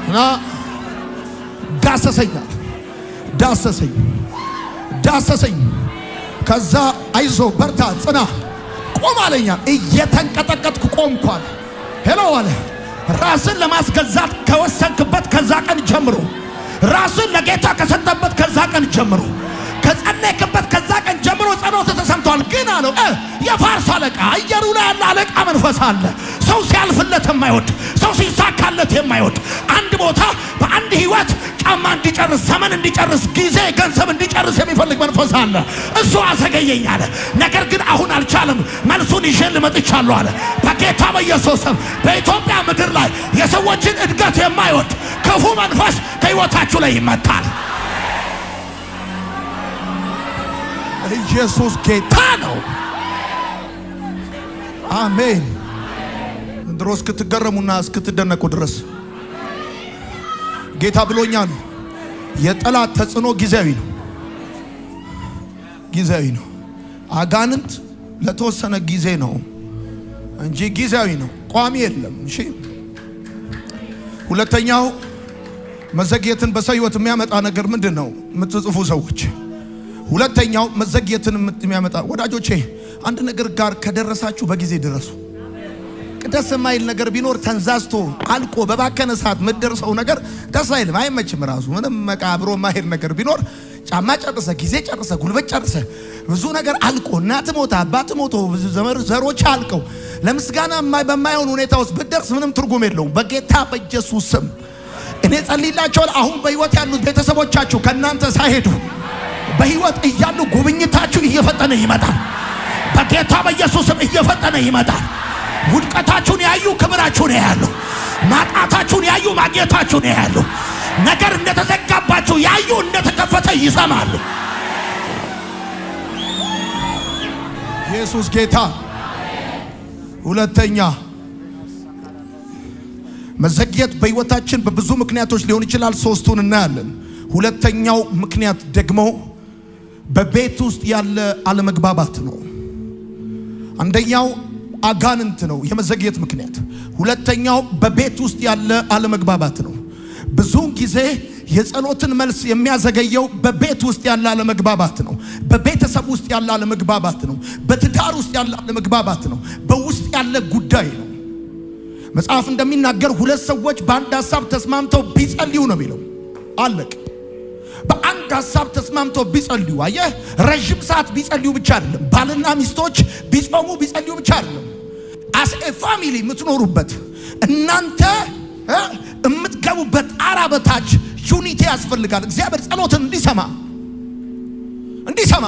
እና ዳሰሰኝ። ከዛ አይዞ በርታ ጽና ቆም አለኛ። እየተንቀጠቀጥኩ ቆምኳል። ሄሎ አለ። ራስን ለማስገዛት ከወሰንክበት ከዛ ቀን ጀምሮ፣ ራስን ለጌታ ከሰጠበት ከዛ ቀን ጀምሮ፣ ከጸለይክበት ከዛ ቀን ጀምሮ ጸሎት ተሰምቷል። ግን አለው የፋርስ አለቃ አየሩ ላይ ያለ አለቃ መንፈስ አለ። ሰው ሲያልፍለት የማይወድ ሰው ሲሳካለት የማይወድ አንድ ቦታ በአንድ ህይወት ጫማ እንዲጨርስ ዘመን እንዲጨርስ ጊዜ ገንዘብ እንዲጨርስ የሚፈልግ መንፈስ አለ። እሱ አዘገየኝ አለ። ነገር ግን አሁን አልቻለም። መልሱን ይዤ ልመጥቻለሁ አለ። በጌታ በኢየሱስ ስም በኢትዮጵያ ምድር ላይ የሰዎችን እድገት የማይወድ ክፉ መንፈስ ከህይወታችሁ ላይ ይመታል። ኢየሱስ ጌታ ነው። አሜን። ድሮ እስክትገረሙና እስክትደነቁ ድረስ ጌታ ብሎኛል። የጠላት ተጽዕኖ ጊዜያዊ ነው። አጋንንት ለተወሰነ ጊዜ ነው እንጂ ጊዜያዊ ነው፣ ቋሚ የለም። እሺ። ሁለተኛው መዘግየትን በሰው ህይወት የሚያመጣ ነገር ምንድነው? የምትጽፉ ሰዎች ሁለተኛው መዘግየትን የሚያመጣ ወዳጆቼ፣ አንድ ነገር ጋር ከደረሳችሁ በጊዜ ድረሱ። ደስ የማይል ነገር ቢኖር ተንዛዝቶ አልቆ በባከነ ሰዓት የምትደርሰው ነገር ደስ አይልም፣ አይመችም። ራሱ ምንም መቃብሮ ማሄድ ነገር ቢኖር ጫማ ጨርሰ፣ ጊዜ ጨርሰ፣ ጉልበት ጨርሰ፣ ብዙ ነገር አልቆ፣ እናት ሞታ፣ አባት ሞቶ፣ ብዙ ዘሮች አልቀው ለምስጋና በማይሆን ሁኔታ ውስጥ ብትደርስ ምንም ትርጉም የለውም። በጌታ በኢየሱስ ስም እኔ ጸልይላችኋለሁ። አሁን በህይወት ያሉት ቤተሰቦቻችሁ ከእናንተ ሳይሄዱ በህይወት እያሉ ጉብኝታችሁ እየፈጠነ ይመጣል። በጌታ በኢየሱስ ስም እየፈጠነ ይመጣል። ውድቀታችሁን ያዩ ክብራችሁን ያያሉ። ማጣታችሁን ያዩ ማግኘታችሁን ያያሉ። ነገር እንደተዘጋባችሁ ያዩ እንደተከፈተ ይሰማሉ። ኢየሱስ ጌታ። ሁለተኛ መዘግየት በህይወታችን በብዙ ምክንያቶች ሊሆን ይችላል። ሶስቱን እናያለን። ሁለተኛው ምክንያት ደግሞ በቤት ውስጥ ያለ አለመግባባት ነው። አንደኛው አጋንንት ነው የመዘግየት ምክንያት። ሁለተኛው በቤት ውስጥ ያለ አለመግባባት ነው። ብዙውን ጊዜ የጸሎትን መልስ የሚያዘገየው በቤት ውስጥ ያለ አለመግባባት ነው። በቤተሰብ ውስጥ ያለ አለመግባባት ነው። በትዳር ውስጥ ያለ አለመግባባት ነው። በውስጥ ያለ ጉዳይ ነው። መጽሐፍ እንደሚናገር ሁለት ሰዎች በአንድ ሐሳብ ተስማምተው ቢጸልዩ ነው የሚለው። አለቅ በአንድ ሐሳብ ተስማምተው ቢጸልዩ። አየህ፣ ረጅም ሰዓት ቢጸልዩ ብቻ አይደለም። ባልና ሚስቶች ቢጾሙ ቢጸልዩ ብቻ አይደለም። አስ ኤ ፋሚሊ የምትኖሩበት እናንተ የምትገቡበት ጣራ በታች ዩኒቲ ያስፈልጋል። እግዚአብሔር ጸሎትን እንዲሰማ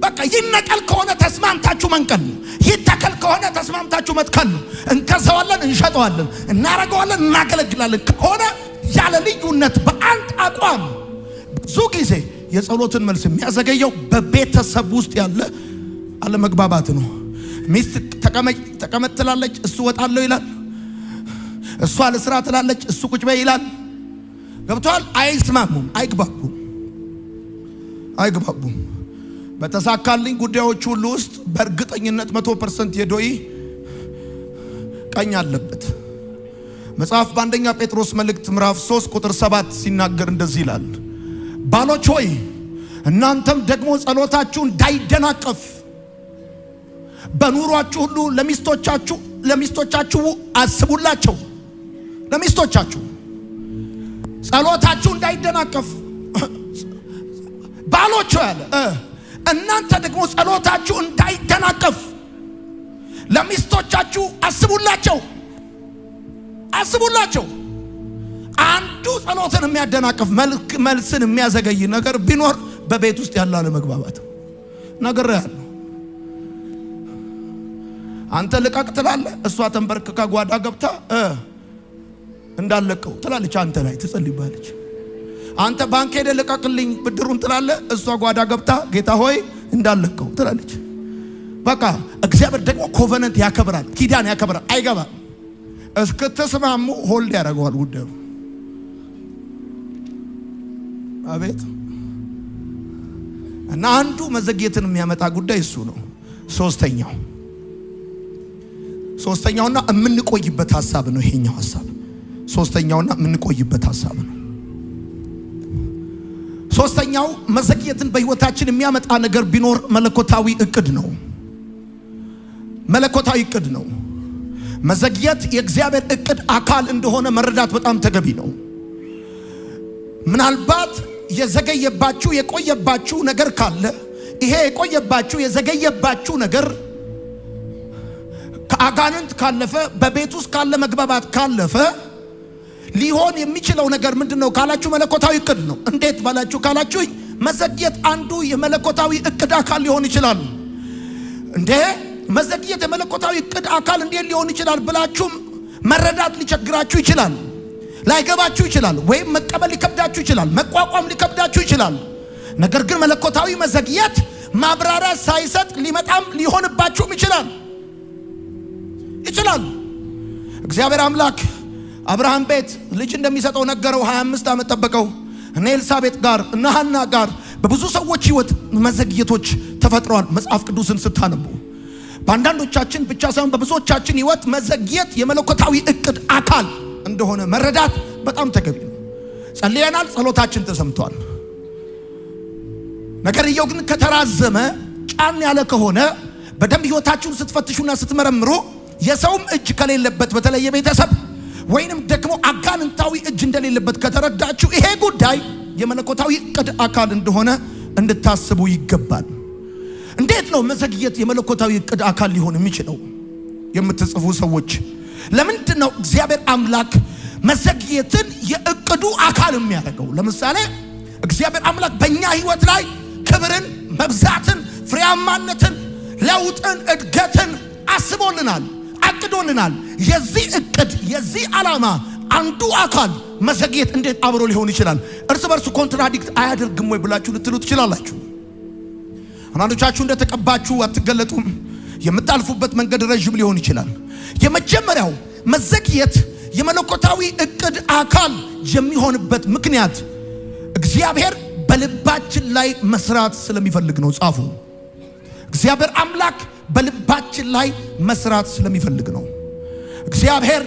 በቃ ይነቀል ከሆነ ተስማምታችሁ መንቀል ነው። ይተከል ከሆነ ተስማምታችሁ መትከል ነው። እንከሰዋለን፣ እንሸጠዋለን፣ እናረገዋለን፣ እናገለግላለን ከሆነ ያለ ልዩነት በአንድ አቋም። ብዙ ጊዜ የጸሎትን መልስ የሚያዘገየው በቤተሰብ ውስጥ ያለ አለመግባባት ነው። ሚስት ተቀመጥ ትላለች፣ እሱ ወጣለሁ ይላል። እሷ ለስራ ትላለች፣ እሱ ቁጭ በይ ይላል። ገብቷል? አይስማሙም፣ አይግባቡም። በተሳካልኝ ጉዳዮች ሁሉ ውስጥ በእርግጠኝነት 100% የዶይ ቀኝ አለበት። መጽሐፍ በአንደኛ ጴጥሮስ መልእክት ምዕራፍ 3 ቁጥር 7 ሲናገር እንደዚህ ይላል፣ ባሎች ሆይ እናንተም ደግሞ ጸሎታችሁ እንዳይደናቀፍ በኑሯችሁ ሁሉ ለሚስቶቻችሁ አስቡላቸው። ለሚስቶቻችሁ ጸሎታችሁ እንዳይደናቀፍ ባሎች ያለ እናንተ ደግሞ ጸሎታችሁ እንዳይደናቀፍ ለሚስቶቻችሁ አስቡላቸው። አንዱ ጸሎትን የሚያደናቀፍ መልስን የሚያዘገይ ነገር ቢኖር በቤት ውስጥ ያለ አለመግባባት ነገር ያለው። አንተ ልቀቅ ትላለህ፣ እሷ ተንበርክካ ጓዳ ገብታ እንዳለቀው ትላለች፣ አንተ ላይ ትጸልይባለች። አንተ ባንክ ሄደ ልቀቅልኝ ብድሩን ትላለህ፣ እሷ ጓዳ ገብታ ጌታ ሆይ እንዳለቀው ትላለች። በቃ እግዚአብሔር ደግሞ ኮቨነንት ያከብራል፣ ኪዳን ያከብራል። አይገባም እስክትስማሙ ሆልድ ያደርገዋል ጉዳዩ። አቤት። እና አንዱ መዘግየትን የሚያመጣ ጉዳይ እሱ ነው። ሶስተኛውና የምንቆይበት ሐሳብ ነው ይሄኛው ሐሳብ። ሶስተኛውና የምንቆይበት ሐሳብ ነው። ሶስተኛው መዘግየትን በህይወታችን የሚያመጣ ነገር ቢኖር መለኮታዊ እቅድ ነው። መዘግየት የእግዚአብሔር እቅድ አካል እንደሆነ መረዳት በጣም ተገቢ ነው። ምናልባት የቆየባችሁ ነገር ካለ ይሄ የዘገየባችሁ ነገር ከአጋንንት ካለፈ በቤት ውስጥ ካለ መግባባት ካለፈ ሊሆን የሚችለው ነገር ምንድነው ካላችሁ መለኮታዊ እቅድ ነው። እንዴት ባላችሁ ካላችሁ መዘግየት አንዱ የመለኮታዊ እቅድ አካል ሊሆን ይችላል። መዘግየት የመለኮታዊ እቅድ አካል እንዴት ሊሆን ይችላል ብላችሁም መረዳት ሊቸግራችሁ ይችላል፣ ላይገባችሁ ይችላል፣ ወይም መቀበል ሊከብዳችሁ ይችላል፣ መቋቋም ሊከብዳችሁ ይችላል። ነገር ግን መለኮታዊ መዘግየት ማብራሪያ ሳይሰጥ ሊመጣም ሊሆንባችሁም ይችላል። እግዚአብሔር አምላክ አብርሃም ቤት ልጅ እንደሚሰጠው ነገረው። 25 ዓመት ጠበቀው። እነ ኤልሳቤጥ ጋር እነ ሐና ጋር በብዙ ሰዎች ህይወት መዘግየቶች ተፈጥረዋል። መጽሐፍ ቅዱስን ስታነቡ በአንዳንዶቻችን ብቻ ሳይሆን በብዙዎቻችን ህይወት መዘግየት የመለኮታዊ እቅድ አካል እንደሆነ መረዳት በጣም ተገቢ ነው። ጸልየናል፣ ጸሎታችን ተሰምቷል። ነገርየው ግን ከተራዘመ ጫን ያለ ከሆነ በደንብ ህይወታችሁን ስትፈትሹና ስትመረምሩ የሰውም እጅ ከሌለበት በተለየ ቤተሰብ ወይንም ደግሞ አጋንንታዊ እጅ እንደሌለበት ከተረዳችሁ ይሄ ጉዳይ የመለኮታዊ እቅድ አካል እንደሆነ እንድታስቡ ይገባል። እንዴት ነው መዘግየት የመለኮታዊ እቅድ አካል ሊሆን የሚችለው የምትጽፉ ሰዎች? ለምንድን ነው እግዚአብሔር አምላክ መዘግየትን የእቅዱ አካል የሚያደርገው? ለምሳሌ እግዚአብሔር አምላክ በእኛ ህይወት ላይ ክብርን፣ መብዛትን፣ ፍሬያማነትን፣ ለውጥን፣ እድገትን አስቦልናል፣ አቅዶልናል። የዚህ እቅድ የዚህ ዓላማ አንዱ አካል መዘግየት እንዴት አብሮ ሊሆን ይችላል? እርስ በርሱ ኮንትራዲክት አያደርግም ወይ ብላችሁ ልትሉ ትችላላችሁ። አንዳንዶቻችሁ እንደተቀባችሁ አትገለጡም። የምታልፉበት መንገድ ረጅም ሊሆን ይችላል። የመጀመሪያው መዘግየት የመለኮታዊ እቅድ አካል የሚሆንበት ምክንያት እግዚአብሔር በልባችን ላይ መስራት ስለሚፈልግ ነው። ጻፉ። እግዚአብሔር አምላክ በልባችን ላይ መስራት ስለሚፈልግ ነው። እግዚአብሔር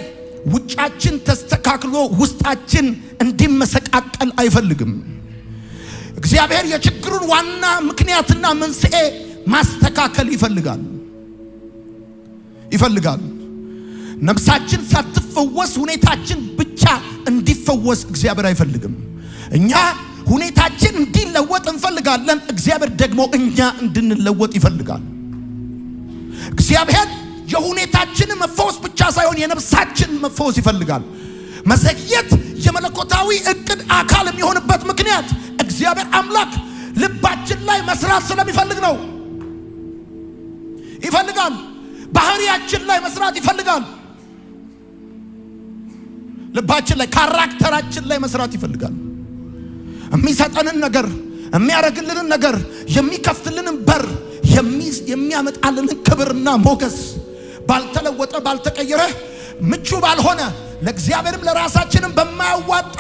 ውጫችን ተስተካክሎ ውስጣችን እንዲመሰቃቀል አይፈልግም። እግዚአብሔር የችግሩን ዋና ምክንያትና መንስኤ ማስተካከል ይፈልጋል። ነፍሳችን ሳትፈወስ ሁኔታችን ብቻ እንዲፈወስ እግዚአብሔር አይፈልግም። እኛ ሁኔታችን እንዲለወጥ እንፈልጋለን። እግዚአብሔር ደግሞ እኛ እንድንለወጥ ይፈልጋል። እግዚአብሔር የሁኔታችን መፈወስ ብቻ ሳይሆን የነፍሳችን መፈወስ ይፈልጋል። መዘግየት የመለኮታዊ እቅድ አካል የሚሆንበት ምክንያት እግዚአብሔር አምላክ ልባችን ላይ መስራት ስለሚፈልግ ነው። ይፈልጋል። ባህሪያችን ላይ መስራት ይፈልጋል። ልባችን ላይ፣ ካራክተራችን ላይ መስራት ይፈልጋል። የሚሰጠንን ነገር፣ የሚያረግልንን ነገር፣ የሚከፍትልንን በር፣ የሚያመጣልንን ክብርና ሞገስ ባልተለወጠ ባልተቀየረ ምቹ ባልሆነ ለእግዚአብሔርም ለራሳችንም በማያዋጣ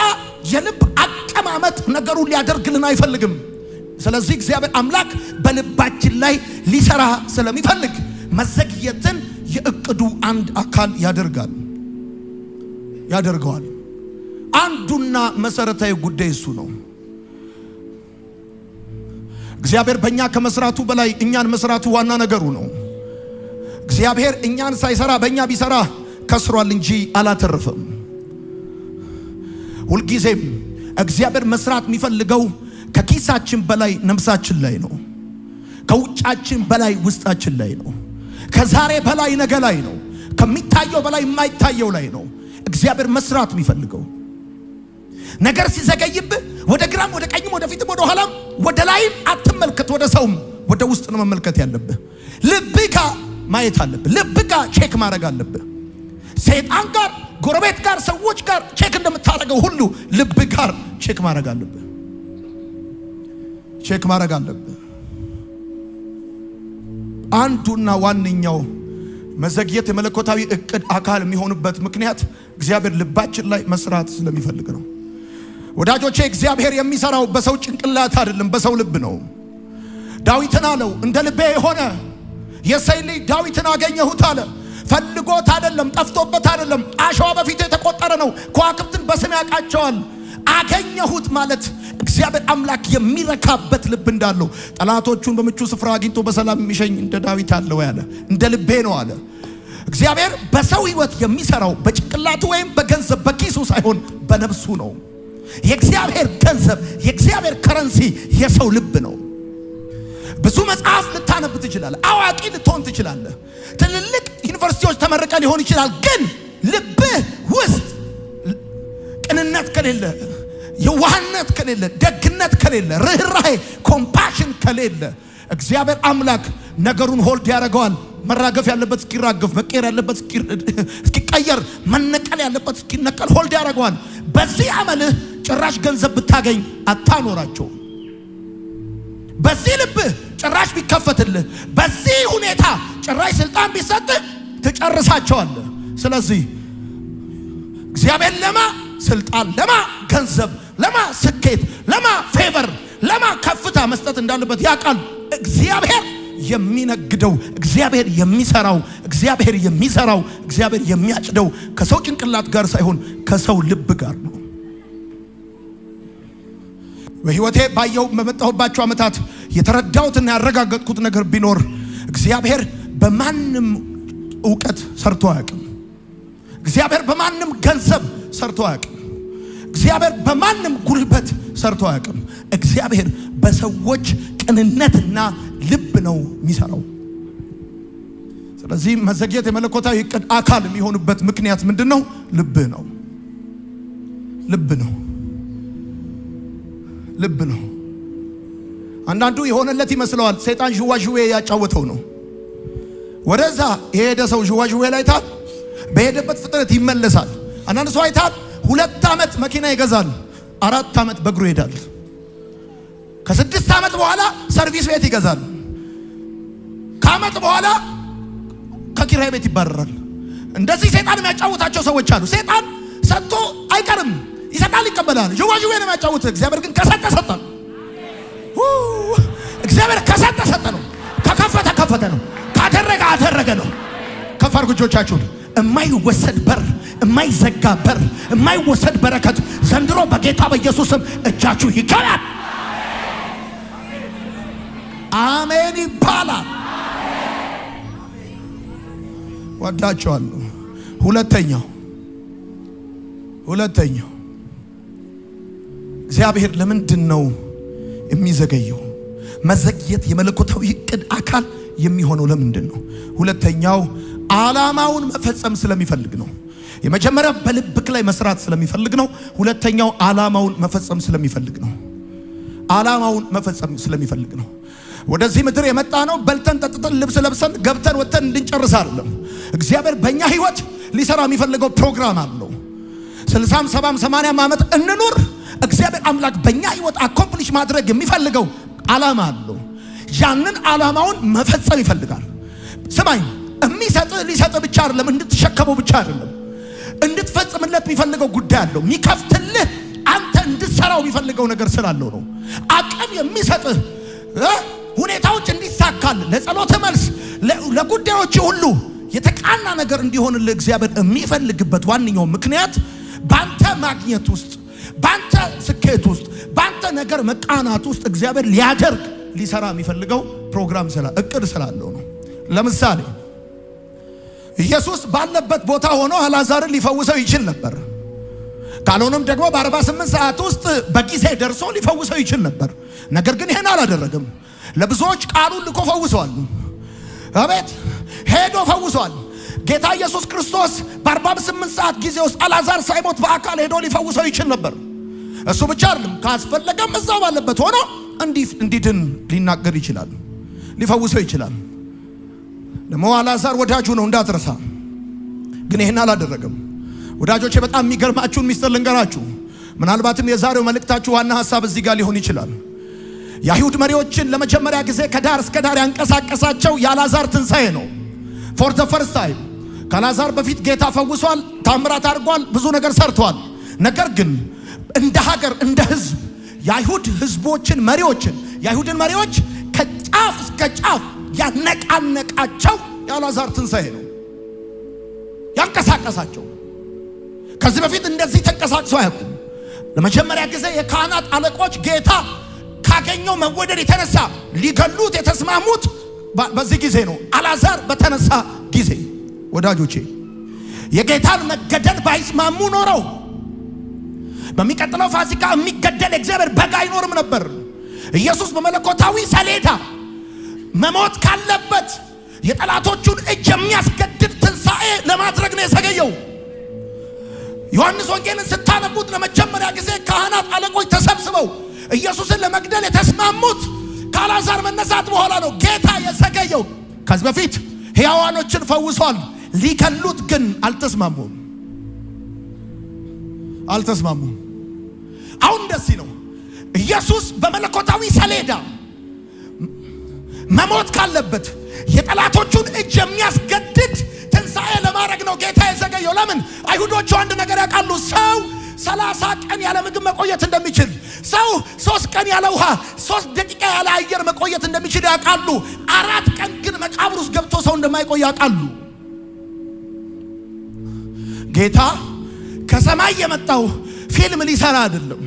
የልብ አቀማመጥ ነገሩን ሊያደርግልን አይፈልግም። ስለዚህ እግዚአብሔር አምላክ በልባችን ላይ ሊሰራ ስለሚፈልግ መዘግየትን የእቅዱ አንድ አካል ያደርገዋል። አንዱና መሰረታዊ ጉዳይ እሱ ነው። እግዚአብሔር በእኛ ከመስራቱ በላይ እኛን መስራቱ ዋና ነገሩ ነው። እግዚአብሔር እኛን ሳይሰራ በእኛ ቢሰራ ከስሯል እንጂ አላተረፈም። ሁልጊዜም እግዚአብሔር መስራት የሚፈልገው ከኪሳችን በላይ ነፍሳችን ላይ ነው። ከውጫችን በላይ ውስጣችን ላይ ነው። ከዛሬ በላይ ነገ ላይ ነው። ከሚታየው በላይ የማይታየው ላይ ነው እግዚአብሔር መስራት የሚፈልገው። ነገር ሲዘገይብህ ወደ ግራም ወደ ቀኝም ወደ ፊትም ወደ ኋላም ወደ ላይም አትመልከት፣ ወደ ሰውም ወደ ውስጥ ነው መመልከት ያለብህ። ልብህ ጋር ማየት አለብህ። ልብህ ጋር ቼክ ማድረግ አለብህ። ሰይጣን ጋር፣ ጎረቤት ጋር፣ ሰዎች ጋር ቼክ እንደምታደርገው ሁሉ ልብህ ጋር ቼክ ማድረግ አለብህ። ቼክ ማድረግ አለብህ። አንዱና ዋነኛው መዘግየት የመለኮታዊ እቅድ አካል የሚሆንበት ምክንያት እግዚአብሔር ልባችን ላይ መስራት ስለሚፈልግ ነው። ወዳጆቼ እግዚአብሔር የሚሰራው በሰው ጭንቅላት አይደለም፣ በሰው ልብ ነው። ዳዊትን አለው እንደ ልቤ የሆነ የእሴይ ልጅ ዳዊትን አገኘሁት አለ። ፈልጎት አይደለም፣ ጠፍቶበት አይደለም። አሸዋ በፊቱ የተቆጠረ ነው። ከዋክብትን በስም ያውቃቸዋል። አገኘሁት ማለት እግዚአብሔር አምላክ የሚረካበት ልብ እንዳለው፣ ጠላቶቹን በምቹ ስፍራ አግኝቶ በሰላም የሚሸኝ እንደ ዳዊት አለው ያለ እንደ ልቤ ነው አለ። እግዚአብሔር በሰው ሕይወት የሚሰራው በጭንቅላቱ ወይም በገንዘብ በኪሱ ሳይሆን በነፍሱ ነው። የእግዚአብሔር ገንዘብ የእግዚአብሔር ከረንሲ የሰው ልብ ነው። ብዙ መጽሐፍ ልታነብ ትችላለህ። አዋቂ ልትሆን ትችላለህ። ትልልቅ ዩኒቨርሲቲዎች ተመረቀ ሊሆን ይችላል። ግን ልብህ ውስጥ ቅንነት ከሌለ፣ የዋህነት ከሌለ፣ ደግነት ከሌለ፣ ርህራሄ ኮምፓሽን ከሌለ እግዚአብሔር አምላክ ነገሩን ሆልድ ያደርገዋል። መራገፍ ያለበት እስኪራገፍ፣ መቀየር ያለበት እስኪቀየር፣ መነቀል ያለበት እስኪነቀል ሆልድ ያደርገዋል። በዚህ አመልህ ጭራሽ ገንዘብ ብታገኝ አታኖራቸው። በዚህ ልብህ ጭራሽ ቢከፈትልህ፣ በዚህ ሁኔታ ጭራሽ ስልጣን ቢሰጥህ ትጨርሳቸዋለህ። ስለዚህ እግዚአብሔር ለማ ስልጣን፣ ለማ ገንዘብ፣ ለማ ስኬት፣ ለማ ፌቨር፣ ለማ ከፍታ መስጠት እንዳለበት ያውቃል። እግዚአብሔር የሚነግደው፣ እግዚአብሔር የሚሰራው፣ እግዚአብሔር የሚሰራው፣ እግዚአብሔር የሚያጭደው ከሰው ጭንቅላት ጋር ሳይሆን ከሰው ልብ ጋር ነው። በህይወቴ ባየው በመጣሁባቸው ዓመታት የተረዳሁትና ያረጋገጥኩት ነገር ቢኖር እግዚአብሔር በማንም ዕውቀት ሰርቶ አያውቅም። እግዚአብሔር በማንም ገንዘብ ሰርቶ አያውቅም። እግዚአብሔር በማንም ጉልበት ሰርቶ አያውቅም። እግዚአብሔር በሰዎች ቅንነትና ልብ ነው የሚሰራው። ስለዚህ መዘግየት የመለኮታዊ እቅድ አካል የሚሆንበት ምክንያት ምንድነው? ልብ ነው። ልብ ነው። ልብ ነው። አንዳንዱ የሆነለት ይመስለዋል። ሰይጣን ዥዋዥዌ ያጫወተው ነው። ወደዛ የሄደ ሰው ዥዋዥዌ ላይ ታል በሄደበት ፍጥነት ይመለሳል። አንዳንድ ሰው አይታል 2 ዓመት መኪና ይገዛል፣ 4 ዓመት በእግሩ ይሄዳል። ከ6 ዓመት በኋላ ሰርቪስ ቤት ይገዛል። ከዓመት በኋላ ከኪራይ ቤት ይባረራል። እንደዚህ ሰይጣን የሚያጫውታቸው ሰዎች አሉ። ሰይጣን ሰጥቶ አይቀርም፣ ይሰጣል፣ ይቀበላል። ዥዋዥዌ ነው የሚያጫውት። እግዚአብሔር ግን ከሰጠ ሰጠ ነው። እግዚአብሔር ከሰጠ ሰጠ ነው። ከከፈተ ከፈተ ነው። ካደረገ አደረገ ነው። ከፍ አድርጉ እጆቻችሁን። የማይወሰድ በር፣ የማይዘጋ በር፣ የማይወሰድ በረከት ዘንድሮ በጌታ በኢየሱስም እጃችሁ ይገባል። አሜን ይባላል። ወዳችኋለሁ። ሁለተኛው እግዚአብሔር ለምንድን ነው የሚዘገየው? መዘግየት የመለኮታዊ እቅድ አካል የሚሆነው ለምንድን ነው? ሁለተኛው ዓላማውን መፈጸም ስለሚፈልግ ነው። የመጀመሪያው በልብክ ላይ መስራት ስለሚፈልግ ነው። ሁለተኛው ዓላማውን መፈጸም ስለሚፈልግ ነው። ዓላማውን መፈጸም ስለሚፈልግ ነው። ወደዚህ ምድር የመጣ ነው በልተን ጠጥተን ልብስ ለብሰን ገብተን ወጥተን እንድንጨርስ አይደለም። እግዚአብሔር በእኛ ህይወት ሊሰራ የሚፈልገው ፕሮግራም አለው። 60 70 80 ዓመት እንኑር፣ እግዚአብሔር አምላክ በእኛ ህይወት አኮምፕሊሽ ማድረግ የሚፈልገው ዓላማ አለው። ያንን ዓላማውን መፈጸም ይፈልጋል። ስማኝ፣ የሚሰጥህ ሊሰጥህ ብቻ አይደለም፣ እንድትሸከመው ብቻ አይደለም፣ እንድትፈጽምለት የሚፈልገው ጉዳይ አለው። የሚከፍትልህ አንተ እንድትሰራው የሚፈልገው ነገር ስላለው ነው። አቅም የሚሰጥህ ሁኔታዎች እንዲሳካል፣ ለጸሎት መልስ፣ ለጉዳዮች ሁሉ የተቃና ነገር እንዲሆንልህ እግዚአብሔር የሚፈልግበት ዋነኛው ምክንያት ባንተ ማግኘት ውስጥ፣ ባንተ ስኬት ውስጥ፣ ባንተ ነገር መቃናት ውስጥ እግዚአብሔር ሊያደርግ ሊሰራ የሚፈልገው ፕሮግራም እቅድ ስላለው ነው። ለምሳሌ ኢየሱስ ባለበት ቦታ ሆኖ አልዓዛርን ሊፈውሰው ይችል ነበር። ካልሆነም ደግሞ በ48 ሰዓት ውስጥ በጊዜ ደርሶ ሊፈውሰው ይችል ነበር። ነገር ግን ይሄን አላደረገም። ለብዙዎች ቃሉን ልኮ ፈውሷል። አቤት ሄዶ ፈውሷል። ጌታ ኢየሱስ ክርስቶስ በ48 ሰዓት ጊዜ ውስጥ አልዓዛር ሳይሞት በአካል ሄዶ ሊፈውሰው ይችል ነበር። እሱ ብቻ አይደለም፣ ካስፈለገም እዛው ባለበት ሆኖ እንዲድን ሊናገር ይችላል፣ ሊፈውሰው ይችላል። ደግሞ አልዓዛር ወዳጁ ነው እንዳትረሳ። ግን ይሄን አላደረገም። ወዳጆቼ በጣም የሚገርማችሁን ሚስጥር ልንገራችሁ። ምናልባትም የዛሬው መልእክታችሁ ዋና ሐሳብ እዚህ ጋር ሊሆን ይችላል። የአይሁድ ለመጀመሪያ ጊዜ ከዳር እስከ ዳር ያንቀሳቀሳቸው የአልዓዛር ትንሣኤ ነው። ፎር ዘ ፈርስት ታይም ከአልዓዛር በፊት ጌታ ፈውሷል፣ ታምራት አድርጓል፣ ብዙ ነገር ሰርቷል። ነገር ግን እንደ ሀገር እንደ ህዝብ የአይሁድን መሪዎች ከጫፍ እስከ ጫፍ ያነቃነቃቸው የአልዓዛር ትንሣኤ ነው ያንቀሳቀሳቸው። ከዚህ በፊት እንደዚህ ተንቀሳቅሰው አያውቁም። ለመጀመሪያ ጊዜ የካህናት አለቆች ጌታ ካገኘው መወደድ የተነሳ ሊገሉት የተስማሙት በዚህ ጊዜ ነው፣ አልዓዛር በተነሳ ጊዜ። ወዳጆቼ የጌታን መገደል ባይስማሙ ኖረው በሚቀጥለው ፋሲካ የሚገደል እግዚአብሔር በግ አይኖርም ነበር። ኢየሱስ በመለኮታዊ ሰሌዳ መሞት ካለበት የጠላቶቹን እጅ የሚያስገድድ ትንሣኤ ለማድረግ ነው የዘገየው። ዮሐንስ ወንጌልን ስታነቡት ለመጀመሪያ ጊዜ ካህናት አለቆች ተሰብስበው ኢየሱስን ለመግደል የተስማሙት ከአልዓዛር መነሳት በኋላ ነው ጌታ የዘገየው። ከዚህ በፊት ሕያዋኖችን ፈውሷል፣ ሊገሉት ግን አልተስማሙም። አሁን እንደዚህ ነው። ኢየሱስ በመለኮታዊ ሰሌዳ መሞት ካለበት የጠላቶቹን እጅ የሚያስገድድ ትንሣኤ ለማድረግ ነው ጌታ የዘገየው። ለምን? አይሁዶቹ አንድ ነገር ያውቃሉ። ሰው 30 ቀን ያለ ምግብ መቆየት እንደሚችል፣ ሰው 3 ቀን ያለ ውሃ፣ 3 ደቂቃ ያለ አየር መቆየት እንደሚችል ያውቃሉ። 4 ቀን ግን መቃብር ውስጥ ገብቶ ሰው እንደማይቆይ ያውቃሉ። ጌታ ከሰማይ የመጣው ፊልም ሊሰራ አይደለም፣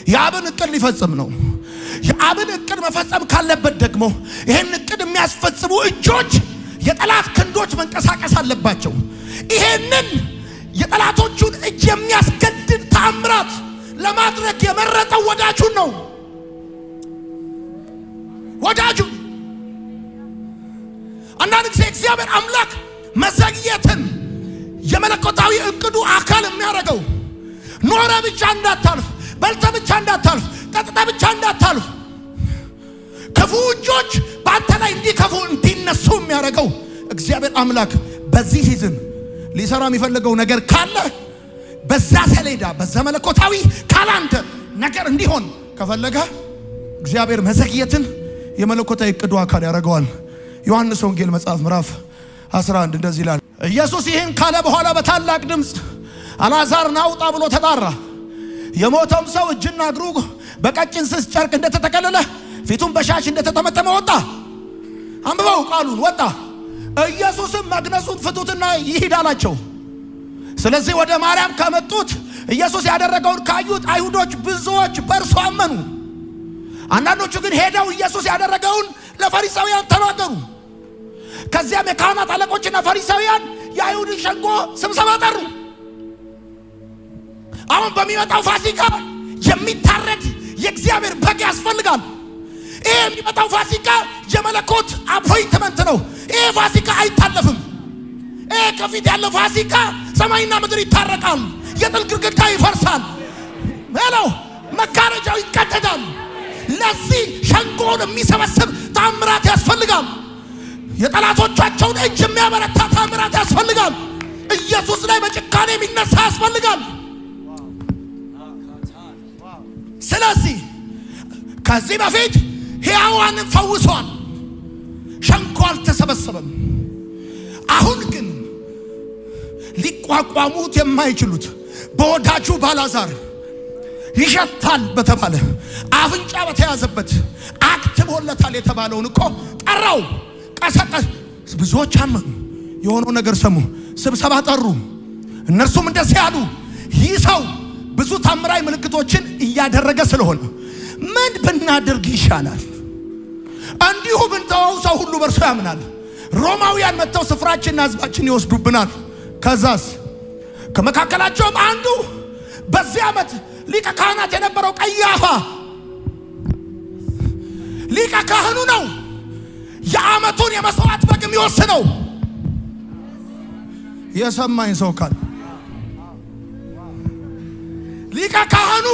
የአብን እቅድ ሊፈጽም ነው። የአብን እቅድ መፈጸም ካለበት ደግሞ ይሄን እቅድ የሚያስፈጽሙ እጆች፣ የጠላት ክንዶች መንቀሳቀስ አለባቸው። ይሄንን የጠላቶቹን እጅ የሚያስገድድ ተአምራት ለማድረግ የመረጠው ወዳጁን ነው። ወዳጁን አንዳንድ ጊዜ እግዚአብሔር አምላክ መዘግየትን የመለኮታዊ እቅዱ አካል የሚያደርገው ኖረ ብቻ እንዳታልፍ፣ በልተ ብቻ እንዳታልፍ፣ ጠጥተ ብቻ እንዳታልፍ፣ ክፉ እጆች በአንተ ላይ እንዲከፉ እንዲነሱ የሚያደርገው እግዚአብሔር አምላክ በዚህ ሲዝን ሊሰራ የሚፈልገው ነገር ካለ በዛ ሰሌዳ በዛ መለኮታዊ ካላንደር ነገር እንዲሆን ከፈለገ እግዚአብሔር መዘግየትን የመለኮታዊ እቅዱ አካል ያደርገዋል። ዮሐንስ ወንጌል መጽሐፍ ምዕራፍ 11 እንደዚህ ይላል። ኢየሱስ ይህን ካለ በኋላ በታላቅ ድምፅ አልዓዛር ናውጣ ብሎ ተጣራ። የሞተውም ሰው እጅና እግሩ በቀጭን ስስ ጨርቅ እንደተጠቀለለ ፊቱን በሻሽ እንደተጠመጠመ ወጣ። አንብበው ቃሉን ወጣ። ኢየሱስም መግነዙን ፍቱትና ይሂድ አላቸው። ስለዚህ ወደ ማርያም ከመጡት ኢየሱስ ያደረገውን ካዩት አይሁዶች ብዙዎች በእርሱ አመኑ። አንዳንዶቹ ግን ሄደው ኢየሱስ ያደረገውን ለፈሪሳውያን ተናገሩ። ከዚያም የካህናት አለቆችና ፈሪሳውያን የአይሁድን ሸንጎ ስብሰባ ጠሩ። አሁን በሚመጣው ፋሲካ የሚታረድ የእግዚአብሔር በግ ያስፈልጋል። ይሄ የሚመጣው ፋሲካ የመለኮት አፖይንትመንት ነው። ይሄ ፋሲካ አይታለፍም። ይሄ ከፊት ያለው ፋሲካ ሰማይና ምድር ይታረቃል። የጥል ግድግዳ ይፈርሳል። ሄሎ መጋረጃው ይቀደዳል። ለዚህ ሸንጎን የሚሰበስብ ታምራት ያስፈልጋል። የጠላቶቻቸውን እጅ የሚያበረታ ታምራት ያስፈልጋል። ኢየሱስ ላይ በጭካኔ የሚነሳ ያስፈልጋል። ስለዚህ ከዚህ በፊት ሕያዋንን ፈውሷል፣ ሸንጎ አልተሰበሰበም። አሁን ግን ሊቋቋሙት የማይችሉት በወዳጁ በአልዓዛር ይሸታል በተባለ አፍንጫ በተያዘበት አክትቦለታል የተባለውን እኮ ጠራው፣ ቀሰቀስ። ብዙዎች አመኑ፣ የሆነው ነገር ሰሙ፣ ስብሰባ ጠሩ። እነርሱም እንደዚህ ያሉ፣ ይህ ሰው ብዙ ታምራዊ ምልክቶችን እያደረገ ስለሆነ ምን ብናደርግ ይሻላል? እንዲሁ ብንተወው ሰው ሁሉ በእርሱ ያምናል። ሮማውያን መጥተው ስፍራችንና ሕዝባችን ይወስዱብናል። ከዛስ ከመካከላቸውም አንዱ በዚህ ዓመት ሊቀ ካህናት የነበረው ቀያፋ ሊቀ ካህኑ ነው የዓመቱን የመስዋዕት በግ የሚወስነው። የሰማኝ ሰው ካለ ሊቀ ካህኑ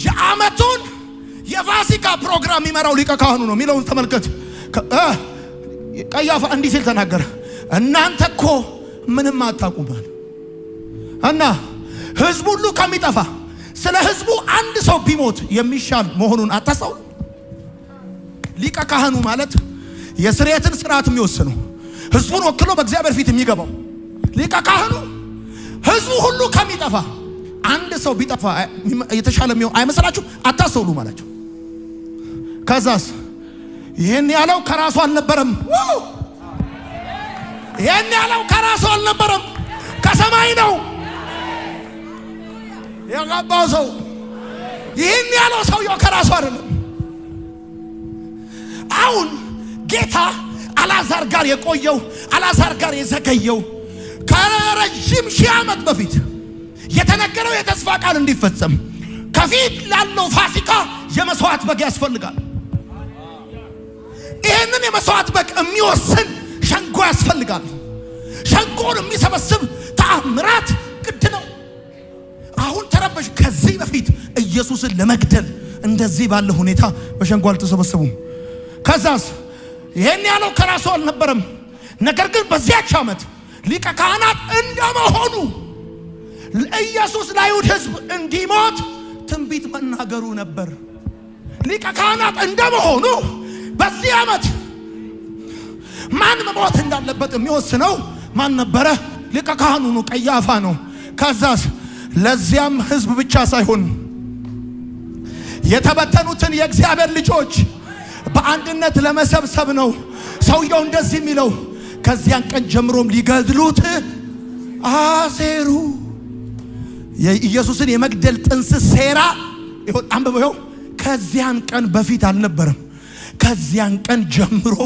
የዓመቱን የፋሲካ ፕሮግራም የሚመራው ሊቀ ካህኑ ነው የሚለውን ተመልከት። ቀያፋ እንዲህ ሲል ተናገረ፣ እናንተ እኮ ምንም አታውቁም እና ህዝቡ ሁሉ ከሚጠፋ ስለ ህዝቡ አንድ ሰው ቢሞት የሚሻል መሆኑን አታስተውሉ? ሊቀ ካህኑ ማለት የስርየትን ስርዓት የሚወስነው ህዝቡን ወክሎ በእግዚአብሔር ፊት የሚገባው ሊቀ ካህኑ ህዝቡ ሁሉ ከሚጠፋ አንድ ሰው ቢጠፋ የተሻለ የሚሆን አይመስላችሁ? አታስተውሉ ማለቸው። ከዛስ ይሄን ያለው ከራሱ አልነበረም። ይሄን ያለው ከራሱ አልነበረም፣ ከሰማይ ነው የገባው ሰው። ይሄን ያለው ሰውየው ከራሱ አይደለም። አሁን ጌታ አልዓዛር ጋር የቆየው አልዓዛር ጋር የዘገየው ከረጅም ሺህ ዓመት በፊት የተነገረው የተስፋ ቃል እንዲፈጸም ከፊት ላለው ፋሲካ የመስዋዕት በግ ያስፈልጋል። ይህንን የመስዋዕት በግ የሚወስን ሸንጎ ያስፈልጋል። ሸንጎን የሚሰበስብ ተአምራት ግድ ነው። አሁን ተረበሽ። ከዚህ በፊት ኢየሱስን ለመግደል እንደዚህ ባለ ሁኔታ በሸንጎ አልተሰበሰቡም። ከዛስ ይሄን ያለው ከራሱ አልነበረም። ነገር ግን በዚያች ዓመት ሊቀ ካህናት እንደመሆኑ ኢየሱስ ለአይሁድ ሕዝብ እንዲሞት ትንቢት መናገሩ ነበር። ሊቀ ካህናት እንደመሆኑ በዚህ ዓመት ማን መሞት እንዳለበት የሚወስነው ማን ነበረ? ሊቀ ካህኑ ነው፣ ቀያፋ ነው። ከዛስ ለዚያም ሕዝብ ብቻ ሳይሆን የተበተኑትን የእግዚአብሔር ልጆች በአንድነት ለመሰብሰብ ነው። ሰውየው እንደዚህ የሚለው ከዚያን ቀን ጀምሮም ሊገድሉት አሴሩ። የኢየሱስን የመግደል ጥንስስ ሴራ አንብበው። ከዚያን ቀን በፊት አልነበረም፣ ከዚያን ቀን ጀምሮ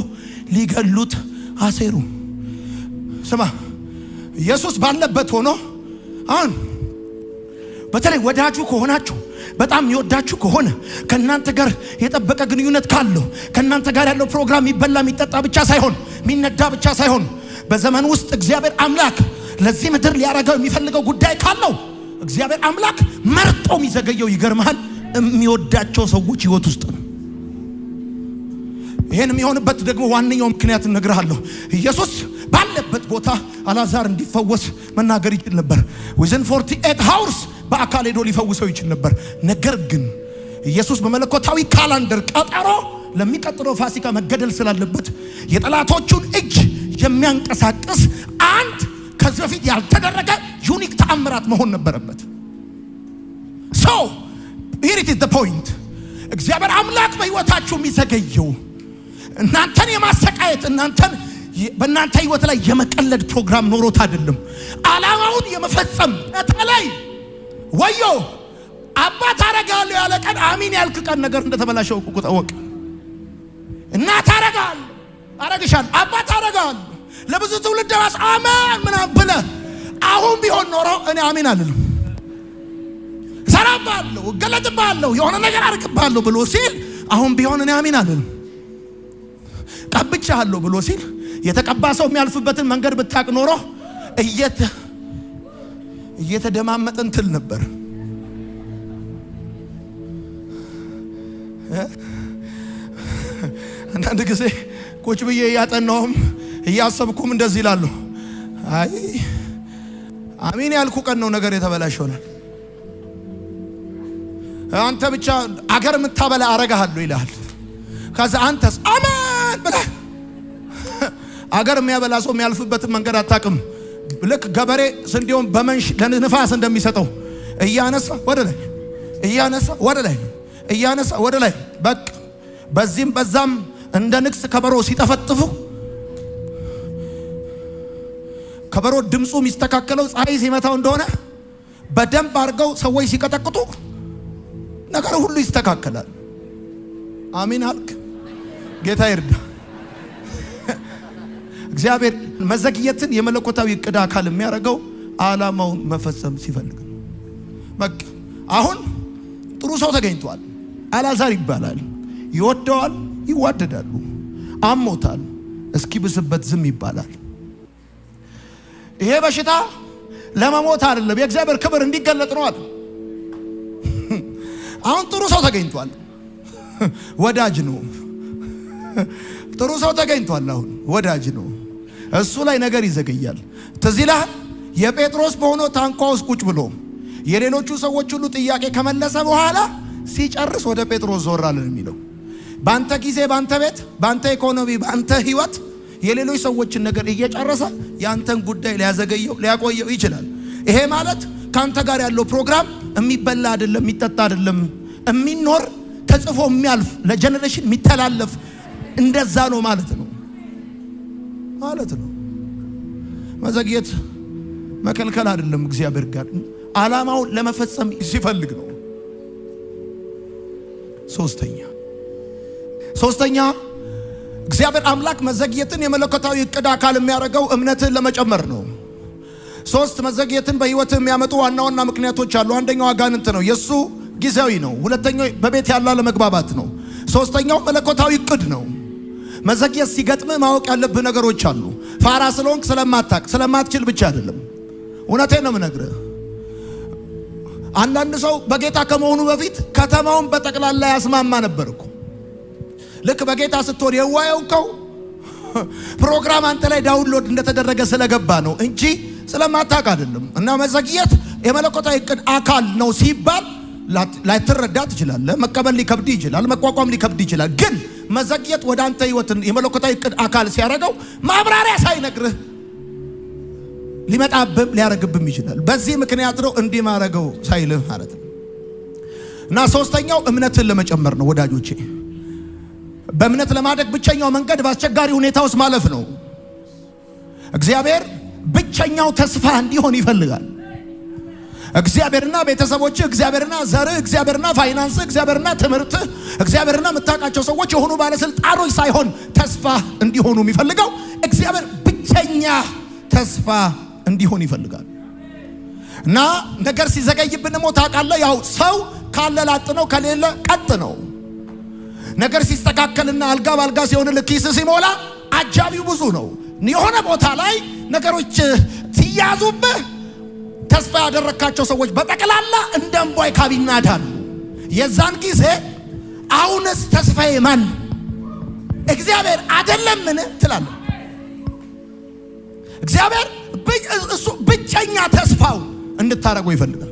ሊገድሉት አሴሩ። ስማ፣ ኢየሱስ ባለበት ሆኖ አሁን በተለይ ወዳጁ ከሆናችሁ በጣም የሚወዳችሁ ከሆነ ከናንተ ጋር የጠበቀ ግንኙነት ካለው ከናንተ ጋር ያለው ፕሮግራም የሚበላ የሚጠጣ ብቻ ሳይሆን የሚነዳ ብቻ ሳይሆን በዘመን ውስጥ እግዚአብሔር አምላክ ለዚህ ምድር ሊያረጋው የሚፈልገው ጉዳይ ካለው እግዚአብሔር አምላክ መርጦ የሚዘገየው ይገርማል የሚወዳቸው ሰዎች ህይወት ውስጥ ነው። ይሄን የሚሆንበት ደግሞ ዋነኛው ምክንያት እነግርሃለሁ። ኢየሱስ ባለበት ቦታ አልዓዛር እንዲፈወስ መናገር ይችል ነበር። within 48 hours በአካል ሄዶ ሊፈውሰው ይችል ነበር። ነገር ግን ኢየሱስ በመለኮታዊ ካላንደር ቀጠሮ ለሚቀጥለው ፋሲካ መገደል ስላለበት የጠላቶቹን እጅ የሚያንቀሳቅስ አንድ ከዚህ በፊት ያልተደረገ ዩኒክ ተአምራት መሆን ነበረበት። so here it is the point። እግዚአብሔር አምላክ በህይወታችሁ የሚዘገየው እናንተን የማሰቃየት በእናንተ ህይወት ላይ የመቀለድ ፕሮግራም ኖሮት አይደለም። ዓላማውን የመፈጸም ተላይ ወዮ አባት አረጋለሁ ያለ ቀን አሚን ያልክ ቀን ነገር እንደተበላሸው ቁጣወቅ እናት አረጋለሁ አባት አረጋለሁ ለብዙ ትውልድ ድረስ አሜን ምናምን ብለህ አሁን ቢሆን ኖሮ እኔ አሜን አልልም። ሰራባለሁ ገለጥባለሁ የሆነ ነገር አርግባለሁ ብሎ ሲል አሁን ቢሆን እኔ አሜን አልልም። ቀብቻለሁ ብሎ ሲል የተቀባ ሰው የሚያልፍበትን መንገድ ብታቅ ኖሮ እየተደማመጠን ትል ነበር። አንዳንድ ጊዜ ቁጭ ብዬ እያጠናሁም እያሰብኩም እንደዚህ ይላለሁ፣ አይ አሜን ያልኩ ቀን ነው ነገር የተበላሸውናል። አንተ ብቻ አገር የምታበላ አረጋለሁ ይላል። ከዛ አንተስ አሜን ብለህ አገር የሚያበላ ሰው የሚያልፍበትን መንገድ አታውቅም። ልክ ገበሬ ስንዴውን በመንሽ ለንፋስ እንደሚሰጠው እያነሳ ወደ ላይ እያነሳ ወደ ላይ እያነሳ ወደ ላይ በቃ በዚህም በዛም እንደ ንግስ ከበሮ ሲጠፈጥፉ ከበሮ ድምፁ የሚስተካከለው ፀሐይ ሲመታው እንደሆነ በደንብ አድርገው ሰዎች ሲቀጠቅጡ ነገር ሁሉ ይስተካከላል። አሜን አልክ። ጌታ ይርዳ። እግዚአብሔር መዘግየትን የመለኮታዊ ዕቅድ አካል የሚያደርገው ዓላማውን መፈጸም ሲፈልግ ነው። በቃ አሁን ጥሩ ሰው ተገኝቷል። አልዓዛር ይባላል። ይወደዋል፣ ይዋደዳሉ። አሞታል፣ እስኪ ብስበት ዝም ይባላል። ይሄ በሽታ ለመሞት አይደለም፣ የእግዚአብሔር ክብር እንዲገለጥ ነው አለ። አሁን ጥሩ ሰው ተገኝቷል፣ ወዳጅ ነው። ጥሩ ሰው ተገኝቷል፣ አሁን ወዳጅ ነው። እሱ ላይ ነገር ይዘገያል። ትዝ ይልሃል የጴጥሮስ በሆነው ታንኳ ውስጥ ቁጭ ብሎ የሌሎቹ ሰዎች ሁሉ ጥያቄ ከመለሰ በኋላ ሲጨርስ ወደ ጴጥሮስ ዞር አለ የሚለው። ባንተ ጊዜ፣ ባንተ ቤት፣ ባንተ ኢኮኖሚ፣ ባንተ ህይወት የሌሎች ሰዎችን ነገር እየጨረሰ ያንተን ጉዳይ ሊያዘገየው ሊያቆየው ይችላል። ይሄ ማለት ካንተ ጋር ያለው ፕሮግራም የሚበላ አይደለም፣ የሚጠጣ አይደለም፣ የሚኖር ተጽፎ የሚያልፍ ለጀነሬሽን የሚተላለፍ እንደዛ ነው ማለት ነው መዘግየት መከልከል አይደለም። እግዚአብሔር ጋር ዓላማውን ለመፈጸም ሲፈልግ ነው። ሶስተኛ እግዚአብሔር አምላክ መዘግየትን የመለኮታዊ ዕቅድ አካል የሚያደርገው እምነትን ለመጨመር ነው። 3 መዘግየትን በህይወት የሚያመጡ ዋና ዋና ምክንያቶች አሉ። አንደኛው አጋንንት ነው፣ የሱ ጊዜያዊ ነው። ሁለተኛው በቤት ያለ ለመግባባት ነው። ሶስተኛው መለኮታዊ ዕቅድ ነው። መዘግየት ሲገጥም ማወቅ ያለብህ ነገሮች አሉ። ፋራ ስለሆንክ ስለማታቅ ስለማትችል ብቻ አይደለም። እውነቴን ነው የምነግርህ። አንዳንድ ሰው በጌታ ከመሆኑ በፊት ከተማውን በጠቅላላ ያስማማ ነበርኩ። ልክ በጌታ ስትሆን የዋየውከው ፕሮግራም አንተ ላይ ዳውንሎድ እንደተደረገ ስለገባ ነው እንጂ ስለማታቅ አይደለም። እና መዘግየት የመለኮታዊ ዕቅድ አካል ነው ሲባል ላይተረዳ ትችላለህ። መቀበል ሊከብድ ይችላል፣ መቋቋም ሊከብድ ይችላል። ግን መዘግየት ወደ አንተ ህይወትን የመለኮታዊ ዕቅድ አካል ሲያደርገው ማብራሪያ ሳይነግርህ ሊመጣብም ሊያረግብም ይችላል። በዚህ ምክንያት ነው እንዲህ ማረገው ሳይልህ ማለት ነው። እና ሶስተኛው እምነትን ለመጨመር ነው ወዳጆቼ። በእምነት ለማደግ ብቸኛው መንገድ በአስቸጋሪ ሁኔታ ውስጥ ማለፍ ነው። እግዚአብሔር ብቸኛው ተስፋ እንዲሆን ይፈልጋል። እግዚአብሔርና ቤተሰቦች፣ እግዚአብሔርና ዘርህ፣ እግዚአብሔርና ፋይናንስ፣ እግዚአብሔርና ትምህርት፣ እግዚአብሔርና የምታውቃቸው ሰዎች የሆኑ ባለስልጣኖች ሳይሆን ተስፋ እንዲሆኑ የሚፈልገው እግዚአብሔር ብቸኛ ተስፋ እንዲሆን ይፈልጋል። እና ነገር ሲዘገይብን ደግሞ ታውቃለህ፣ ያው ሰው ካለ ላጥ ነው፣ ከሌለ ቀጥ ነው። ነገር ሲስተካከልና አልጋ ባልጋ ሲሆን ለኪስ ሲሞላ አጃቢው ብዙ ነው። የሆነ ቦታ ላይ ነገሮች ሲያዙብህ ተስፋ ያደረካቸው ሰዎች በጠቅላላ እንደ እምቧይ ካብ ይናዳሉ። የዛን ጊዜ አሁንስ ተስፋዬ ማን? እግዚአብሔር አይደለምን ትላለህ። እግዚአብሔር እሱ ብቸኛ ተስፋው እንድታረገው ይፈልጋል።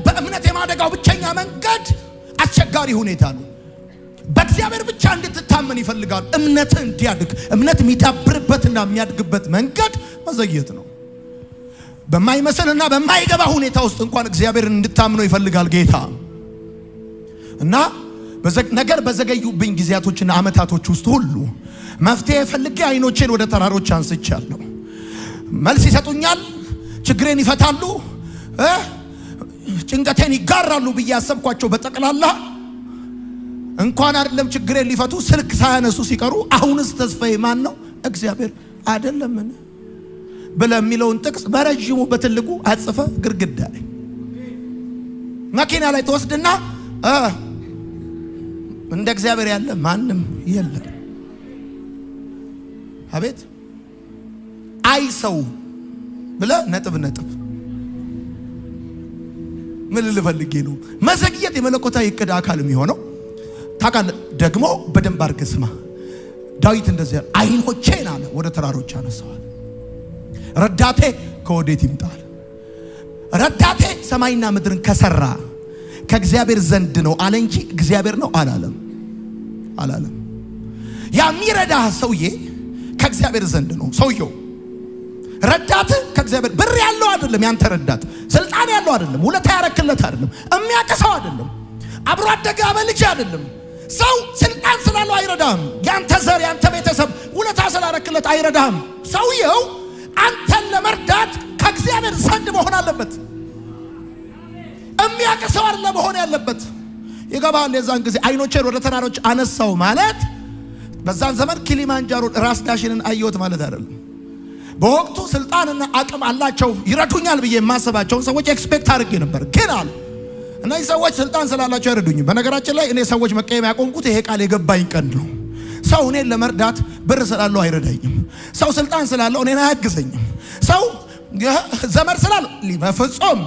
በእምነት የማደጋው ብቸኛ መንገድ አስቸጋሪ ሁኔታ ነው። በእግዚአብሔር ብቻ እንድትታመን ይፈልጋል። እምነት እንዲያድግ፣ እምነት የሚዳብርበትና የሚያድግበት መንገድ መዘግየት ነው። በማይመስልና በማይገባ ሁኔታ ውስጥ እንኳን እግዚአብሔርን እንድታምነው ይፈልጋል ጌታ። እና ነገር በዘገዩብኝ ጊዜያቶችና አመታቶች ውስጥ ሁሉ መፍትሄ ፈልጌ አይኖቼን ወደ ተራሮች አንስቻለሁ። መልስ ይሰጡኛል፣ ችግሬን ይፈታሉ፣ ጭንቀቴን ይጋራሉ ብዬ ያሰብኳቸው በጠቅላላ እንኳን አይደለም ችግሬን ሊፈቱ ስልክ ሳያነሱ ሲቀሩ አሁንስ ተስፋዬ ማን ነው? እግዚአብሔር አይደለምን ብለህ የሚለውን ጥቅስ በረጅሙ በትልቁ አጽፈ ግድግዳ ላይ መኪና ላይ ተወስድና እንደ እግዚአብሔር ያለ ማንም የለም። አቤት አይ ሰው ብለህ ነጥብ ምን ልፈልጌ ነው? መዘግየት የመለኮታዊ ዕቅድ አካል የሚሆነው ታውቃለህ። ደግሞ በደንብ አድርገህ ስማ። ዳዊት እንደዚህ አይኖቼን አለ ወደ ተራሮች አነሳዋል። ረዳቴ ከወዴት ይምጣል? ረዳቴ ሰማይና ምድርን ከሰራ ከእግዚአብሔር ዘንድ ነው አለ እንጂ እግዚአብሔር ነው አላለም። የሚረዳህ ሰውዬ ከእግዚአብሔር ዘንድ ነው። ሰውየው ረዳት ከእግዚአብሔር ብር ያለው አይደለም። ያንተ ረዳት ስልጣን ያለው አይደለም። ውለታ ያረክለት አይደለም። የሚያቀሰው አይደለም። አብሮ አደገ አበልጅ አይደለም። ሰው ስልጣን ስላለው አይረዳህም። ያንተ ዘር ያንተ ቤተሰብ ውለታ ስላረክለት አይረዳህም። ሰውየው አንተን ለመርዳት ከእግዚአብሔር ዘንድ መሆን አለበት። የሚያቀሰው አይደለም መሆን ያለበት። ይገባል? የዛን ጊዜ አይኖቼን ወደ ተራሮች አነሳው ማለት በዛን ዘመን ኪሊማንጃሮ ራስ ዳሽንን አየሁት ማለት አይደለም። በወቅቱ ስልጣንና አቅም አላቸው ይረዱኛል ብዬ የማስባቸውን ሰዎች ኤክስፔክት አድርጌ ነበር። ግን አለ እነዚህ ሰዎች ስልጣን ስላላቸው አይረዱኝም። በነገራችን ላይ እኔ ሰዎች መቀየም ያቆምኩት ይሄ ቃል የገባኝ ቀን ነው። ሰው እኔን ለመርዳት ብር ስላለው አይረዳኝም። ሰው ስልጣን ስላለው እኔን አያግዘኝም። ሰው ዘመድ ስላለው በፍጹም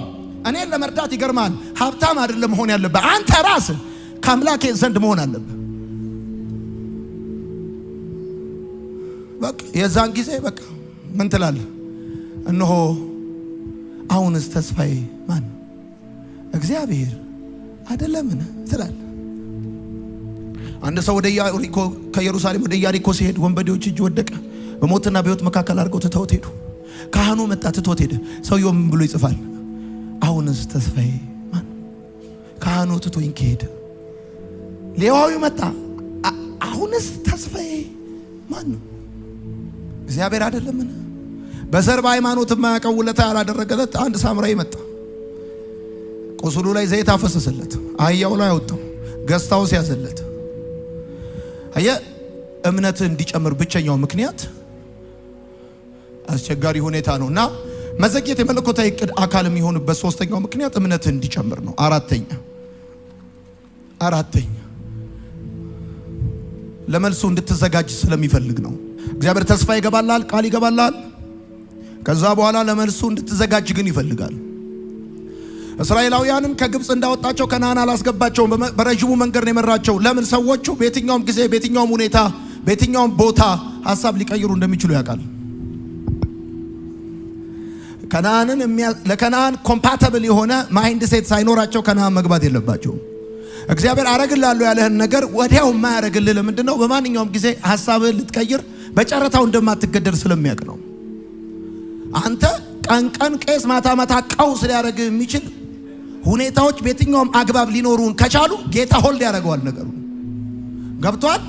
እኔን ለመርዳት ይገርማል። ሀብታም አይደለም መሆን ያለበት፣ አንተ ራስህ ከአምላኬ ዘንድ መሆን አለበት። በቃ የዛን ጊዜ በቃ ምን ትላለህ? እነሆ አሁንስ ተስፋዬ ማን? እግዚአብሔር አይደለምን ትላለህ። አንድ ሰው ወደ ኢያሪኮ ከኢየሩሳሌም ወደ ኢያሪኮ ሲሄድ ወንበዴዎች እጅ ወደቀ። በሞትና በሕይወት መካከል አድርገው ትተውት ሄዱ። ካህኑ መጣ፣ ትቶት ሄደ። ሰውየው ምን ብሎ ይጽፋል? አሁንስ ተስፋዬ ማን? ካህኑ ትቶኝ ከሄደ። ሌዋዊው መጣ፣ አሁንስ ተስፋዬ ማን ነው? እግዚአብሔር አይደለምን? በዘር በሃይማኖት የማያውቀው ውለታ ያላደረገለት አንድ ሳምራዊ መጣ። ቁስሉ ላይ ዘይት አፈሰሰለት፣ አህያው ላይ አወጣው፣ ገዝታው ሲያዘለት። አየህ፣ እምነትህ እንዲጨምር ብቸኛው ምክንያት አስቸጋሪ ሁኔታ ነውና መዘግየት የመለኮታዊ ዕቅድ አካል የሚሆንበት ሶስተኛው ምክንያት እምነትህ እንዲጨምር ነው። አራተኛ ለመልሱ እንድትዘጋጅ ስለሚፈልግ ነው። እግዚአብሔር ተስፋ ይገባልሃል፣ ቃል ይገባልሃል። ከዛ በኋላ ለመልሱ እንድትዘጋጅ ግን ይፈልጋል። እስራኤላውያንን ከግብፅ እንዳወጣቸው ከነዓን አላስገባቸውም። በረጅሙ መንገድ ነው የመራቸው። ለምን? ሰዎቹ በየትኛውም ጊዜ፣ በየትኛውም ሁኔታ፣ በየትኛውም ቦታ ሀሳብ ሊቀይሩ እንደሚችሉ ያውቃል። ለከነዓን ኮምፓተብል የሆነ ማይንድ ሴት ሳይኖራቸው ከነዓን መግባት የለባቸውም። እግዚአብሔር አረግላለሁ ያለህን ነገር ወዲያው የማያረግልህ ለምንድን ነው? በማንኛውም ጊዜ ሀሳብህን ልትቀይር በጨረታው እንደማትገደል ስለሚያውቅ ነው። አንተ ቀን ቀን ቄስ፣ ማታ ማታ ቀውስ ሊያደርግህ የሚችል ሁኔታዎች በየትኛውም አግባብ ሊኖሩን ከቻሉ ጌታ ሆልድ ያደርገዋል ነገሩ። ገብቷል?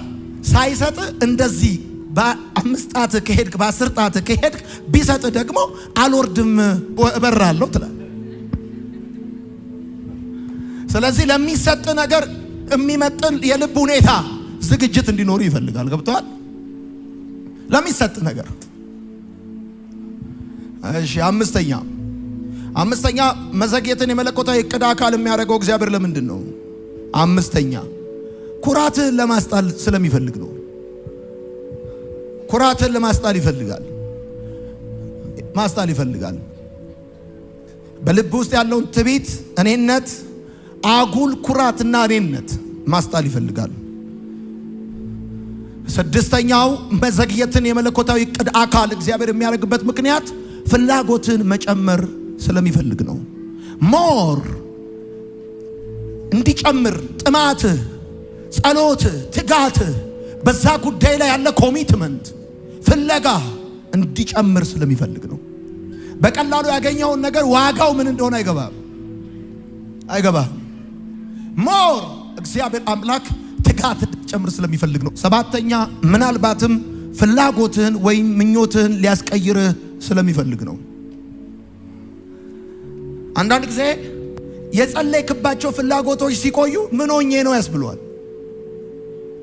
ሳይሰጥ እንደዚህ በ5 ጣት ከሄድክ በ10 ጣት ከሄድክ ቢሰጥ ደግሞ አልወርድም እበራለሁ ትላለህ። ስለዚህ ለሚሰጥ ነገር የሚመጥን የልብ ሁኔታ ዝግጅት እንዲኖሩ ይፈልጋል። ገብቷል? ለሚሰጥ ነገር። እሺ፣ አምስተኛ መዘግየትን የመለኮታዊ ዕቅድ አካል የሚያደርገው እግዚአብሔር ለምንድን ነው? አምስተኛ ኩራትህን ለማስጣል ስለሚፈልግ ነው። ኩራትህን ለማስጣል ይፈልጋል። በልብ ውስጥ ያለውን ትዕቢት፣ እኔነት፣ አጉል ኩራትና እኔነት ማስጣል ይፈልጋል። ስድስተኛው መዘግየትን የመለኮታዊ ዕቅድ አካል እግዚአብሔር የሚያደርግበት ምክንያት ፍላጎትን መጨመር ስለሚፈልግ ነው። ሞር እንዲጨምር ጥማትህ፣ ጸሎትህ፣ ትጋትህ፣ በዛ ጉዳይ ላይ ያለ ኮሚትመንት፣ ፍለጋ እንዲጨምር ስለሚፈልግ ነው። በቀላሉ ያገኘውን ነገር ዋጋው ምን እንደሆነ አይገባም። ሞር እግዚአብሔር አምላክ ትጋት እንዲጨምር ስለሚፈልግ ነው። ሰባተኛ ምናልባትም ፍላጎትህን ወይም ምኞትህን ሊያስቀይርህ ስለሚፈልግ ነው። አንዳንድ ጊዜ የጸለይክባቸው ፍላጎቶች ሲቆዩ ምን ሆኜ ነው ያስብሏል።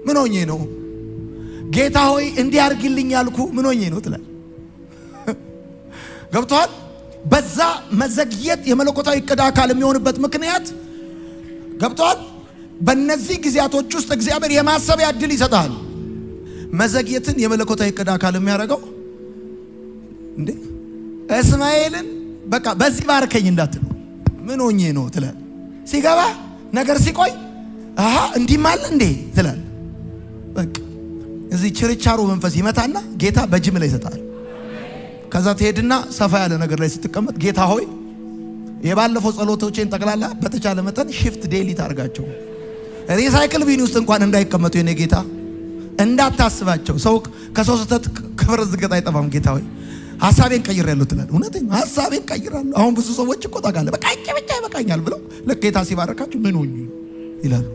ምን ሆኜ ነው ጌታ ሆይ እንዲያርግልኝ ያልኩ ምን ሆኜ ነው ትላል። ገብቷል? በዛ መዘግየት የመለኮታዊ ዕቅድ አካል የሚሆንበት ምክንያት ገብቷል? በእነዚህ ጊዜያቶች ውስጥ እግዚአብሔር የማሰቢያ ዕድል ይሰጣል። መዘግየትን የመለኮታዊ ዕቅድ አካል የሚያደርገው እንዴ እስማኤልን በቃ በዚህ ባርከኝ እንዳትሉ ምን ሆኜ ነው ትላል። ሲገባ ነገር ሲቆይ አሃ እንዲማል እንዴ ትላል። በቃ እዚህ ችርቻሮ መንፈስ ይመታና ጌታ በጅምላ ይሰጣል። ከዛ ትሄድና ሰፋ ያለ ነገር ላይ ስትቀመጥ ጌታ ሆይ የባለፈው ጸሎቶቼን ጠቅላላ በተቻለ መጠን ሽፍት ዴሊት አድርጋቸው፣ ሪሳይክል ቢን ውስጥ እንኳን እንዳይቀመጡ የኔ ጌታ እንዳታስባቸው። ሰው ከሰው ስህተት ክብር ዝገት አይጠፋም። ጌታ ሆይ ሐሳቤን ቀይሬያለሁ ትላለህ። እውነቴን ሐሳቤን ቀይራለሁ። አሁን ብዙ ሰዎች እኮ ታውቃለህ በቃ ብቻ ይበቃኛል ብለው ልክ ጌታ ሲባረካቸው ምን ሆኜ ይላሉ።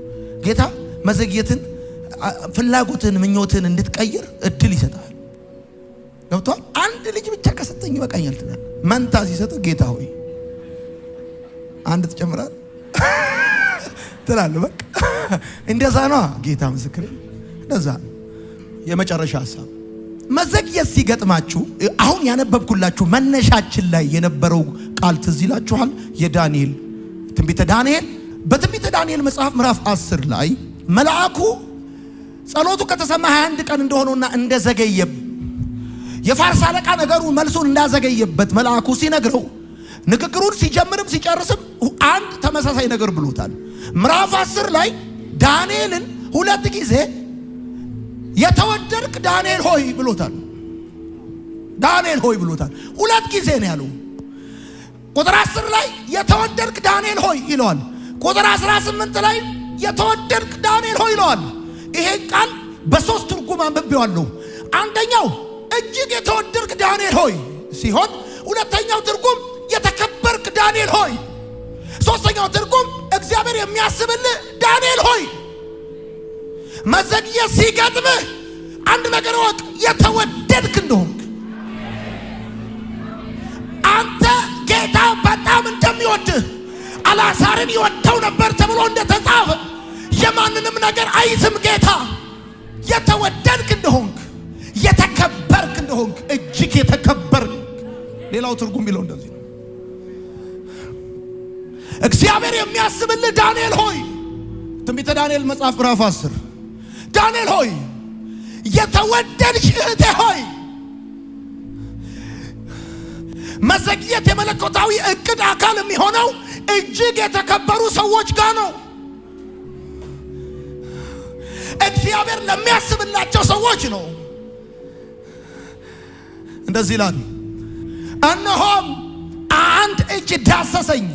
ጌታ መዘግየትን፣ ፍላጎትን፣ ምኞትን እንድትቀይር እድል ይሰጣል። ገብቷል? አንድ ልጅ ብቻ ከሰጠኝ ይበቃኛል ትላለህ። መንታ ሲሰጥ ጌታ ሆይ አንድ ትጨምራለህ ትላለህ። በቃ እንደዛ ነው ጌታ ምስክሬ፣ እንደዛ ነው። የመጨረሻ ሐሳብ መዘግየት ሲገጥማችሁ አሁን ያነበብኩላችሁ መነሻችን ላይ የነበረው ቃል ትዝ ይላችኋል። የዳንኤል ትንቢተ ዳንኤል በትንቢተ ዳንኤል መጽሐፍ ምዕራፍ 10 ላይ መልአኩ ጸሎቱ ከተሰማ 21 ቀን እንደሆነና እንደዘገየ የፋርስ አለቃ ነገሩ መልሱን እንዳዘገየበት መልአኩ ሲነግረው ንግግሩን ሲጀምርም ሲጨርስም አንድ ተመሳሳይ ነገር ብሎታል። ምዕራፍ 10 ላይ ዳንኤልን ሁለት ጊዜ የተወደድክ ዳንኤል ሆይ ብሎታል። ዳንኤል ሆይ ብሎታል። ሁለት ጊዜ ነው ያለው። ቁጥር 10 ላይ የተወደድክ ዳንኤል ሆይ ይለዋል። ቁጥር 18 ላይ የተወደድክ ዳንኤል ሆይ ይለዋል። ይሄ ቃል በሶስት ትርጉም አንብቤዋለሁ። አንደኛው እጅግ የተወደድክ ዳንኤል ሆይ ሲሆን፣ ሁለተኛው ትርጉም የተከበርክ ዳንኤል ሆይ፣ ሶስተኛው ትርጉም እግዚአብሔር የሚያስብልህ ዳንኤል ሆይ። መዘግየት ሲገጥምህ አንድ ነገር ወቅ የተወደድክ እንደሆንክ አንተ ጌታ በጣም እንደሚወድህ አልዓዛርን ይወደው ነበር ተብሎ እንደተጻፈ የማንንም ነገር አይዝም ጌታ። የተወደድክ እንደሆንክ የተከበርክ እንደሆንክ እጅግ የተከበርክ። ሌላው ትርጉም ቢለው እንደዚህ ነው። እግዚአብሔር የሚያስብልህ ዳንኤል ሆይ፣ ትንቢተ ዳንኤል መጽሐፍ ምዕራፍ 10 ዳንኤል ሆይ የተወደድሽ እህቴ ሆይ። መዘግየት የመለኮታዊ እቅድ አካል የሚሆነው እጅግ የተከበሩ ሰዎች ጋር ነው። እግዚአብሔር ለሚያስብላቸው ሰዎች ነው። እንደዚህ ይላል፣ እነሆም አንድ እጅ ዳሰሰኝ፣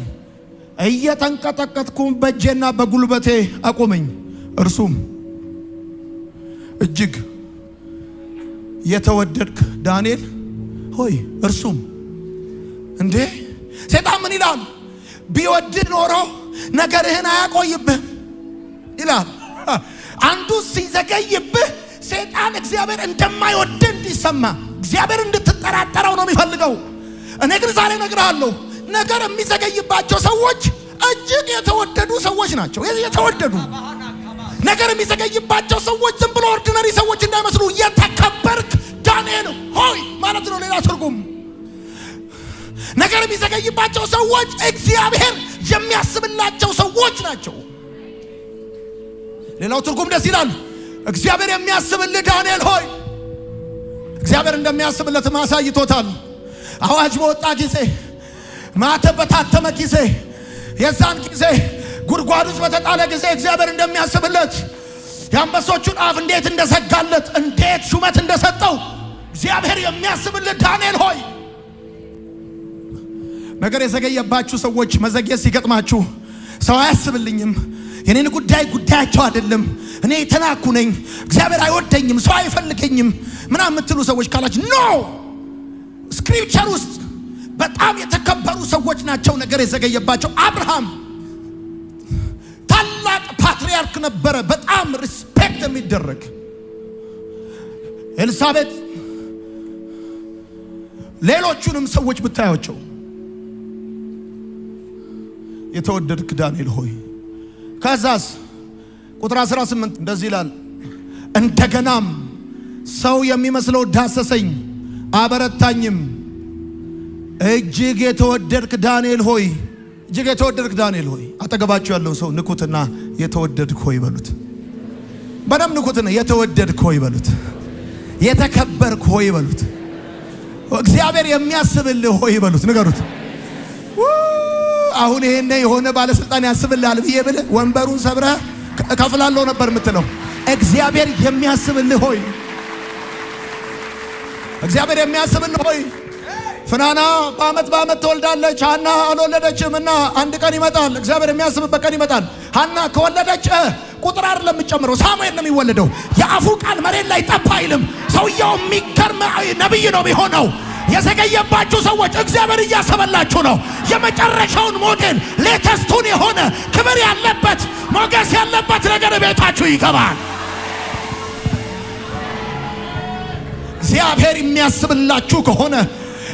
እየተንቀጠቀጥኩም በእጄና በጉልበቴ አቆመኝ። እርሱም እጅግ የተወደድክ ዳንኤል ሆይ። እርሱም እንዴ ሰይጣን ምን ይላል? ቢወድህ ኖሮ ነገርህን አያቆይብህ ይላል። አንዱ ሲዘገይብህ ሰይጣን እግዚአብሔር እንደማይወድህ እንዲሰማ እግዚአብሔር እንድትጠራጠረው ነው የሚፈልገው። እኔ ግን ዛሬ እነግርሃለሁ፣ ነገር የሚዘገይባቸው ሰዎች እጅግ የተወደዱ ሰዎች ናቸው። የተወደዱ ነገር የሚዘገይባቸው ሰዎች ዝም ብሎ ኦርዲነሪ ሰዎች እንዳይመስሉ የተከበርክ ዳንኤል ሆይ ማለት ነው። ሌላ ትርጉም ነገር የሚዘገይባቸው ሰዎች እግዚአብሔር የሚያስብላቸው ሰዎች ናቸው። ሌላው ትርጉም ደስ ይላል። እግዚአብሔር የሚያስብልህ ዳንኤል ሆይ። እግዚአብሔር እንደሚያስብለት ማሳይቶታል። አዋጅ በወጣ ጊዜ፣ ማተብ በታተመ ጊዜ፣ የዛን ጊዜ ጉድጓድ ውስጥ በተጣለ ጊዜ እግዚአብሔር እንደሚያስብለት፣ የአንበሶቹን አፍ እንዴት እንደዘጋለት፣ እንዴት ሹመት እንደሰጠው እግዚአብሔር የሚያስብልህ ዳንኤል ሆይ። ነገር የዘገየባችሁ ሰዎች መዘግየት ሲገጥማችሁ ሰው አያስብልኝም፣ የኔን ጉዳያቸው አይደለም፣ እኔ የተናኩ ነኝ፣ እግዚአብሔር አይወደኝም፣ ሰው አይፈልገኝም ምናምን የምትሉ ሰዎች ካላችሁ ኖ፣ ስክሪፕቸር ውስጥ በጣም የተከበሩ ሰዎች ናቸው ነገር የዘገየባቸው። አብርሃም ታላቅ ፓትሪያርክ ነበረ፣ በጣም ሪስፔክት የሚደረግ። ኤልሳቤጥ፣ ሌሎቹንም ሰዎች ብታያቸው የተወደድክ ዳንኤል ሆይ። ከዛስ ቁጥር 18 እንደዚህ ይላል፣ እንደገናም ሰው የሚመስለው ዳሰሰኝ አበረታኝም፣ እጅግ የተወደድክ ዳንኤል ሆይ። እጅግ የተወደድክ ዳንኤል ሆይ። አጠገባችሁ ያለው ሰው ንኩትና የተወደድክ ሆይ በሉት። በደም ንኩትና የተወደድክ ሆይ በሉት። የተከበርክ ሆይ በሉት። እግዚአብሔር የሚያስብልህ ሆይ በሉት። ንገሩት። አሁን ይሄን የሆነ ባለስልጣን ያስብልሃል ብዬ ብለህ ወንበሩን ሰብረህ እከፍላለሁ ነበር የምትለው። እግዚአብሔር የሚያስብልህ ሆይ። እግዚአብሔር የሚያስብልህ ሆይ። ፍናና በአመት ትወልዳለች፣ ሐና አልወለደችም እና አንድ ቀን ይመጣል፣ እግዚአብሔር የሚያስብበት ቀን ይመጣል። ሐና ከወለደች ቁጥር አይደለም የሚጨምረው፣ ሳሙኤል ነው የሚወለደው። የአፉ ቃል መሬት ላይ ጠብ አይልም። ሰውየው የሚገርም ነብይ ነው የሚሆነው። የዘገየባችሁ ሰዎች እግዚአብሔር እያሰበላችሁ ነው። የመጨረሻውን ሞዴል ሌተስቱን የሆነ ክብር ያለበት ሞገስ ያለበት ነገር ቤታችሁ ይገባል። እግዚአብሔር የሚያስብላችሁ ከሆነ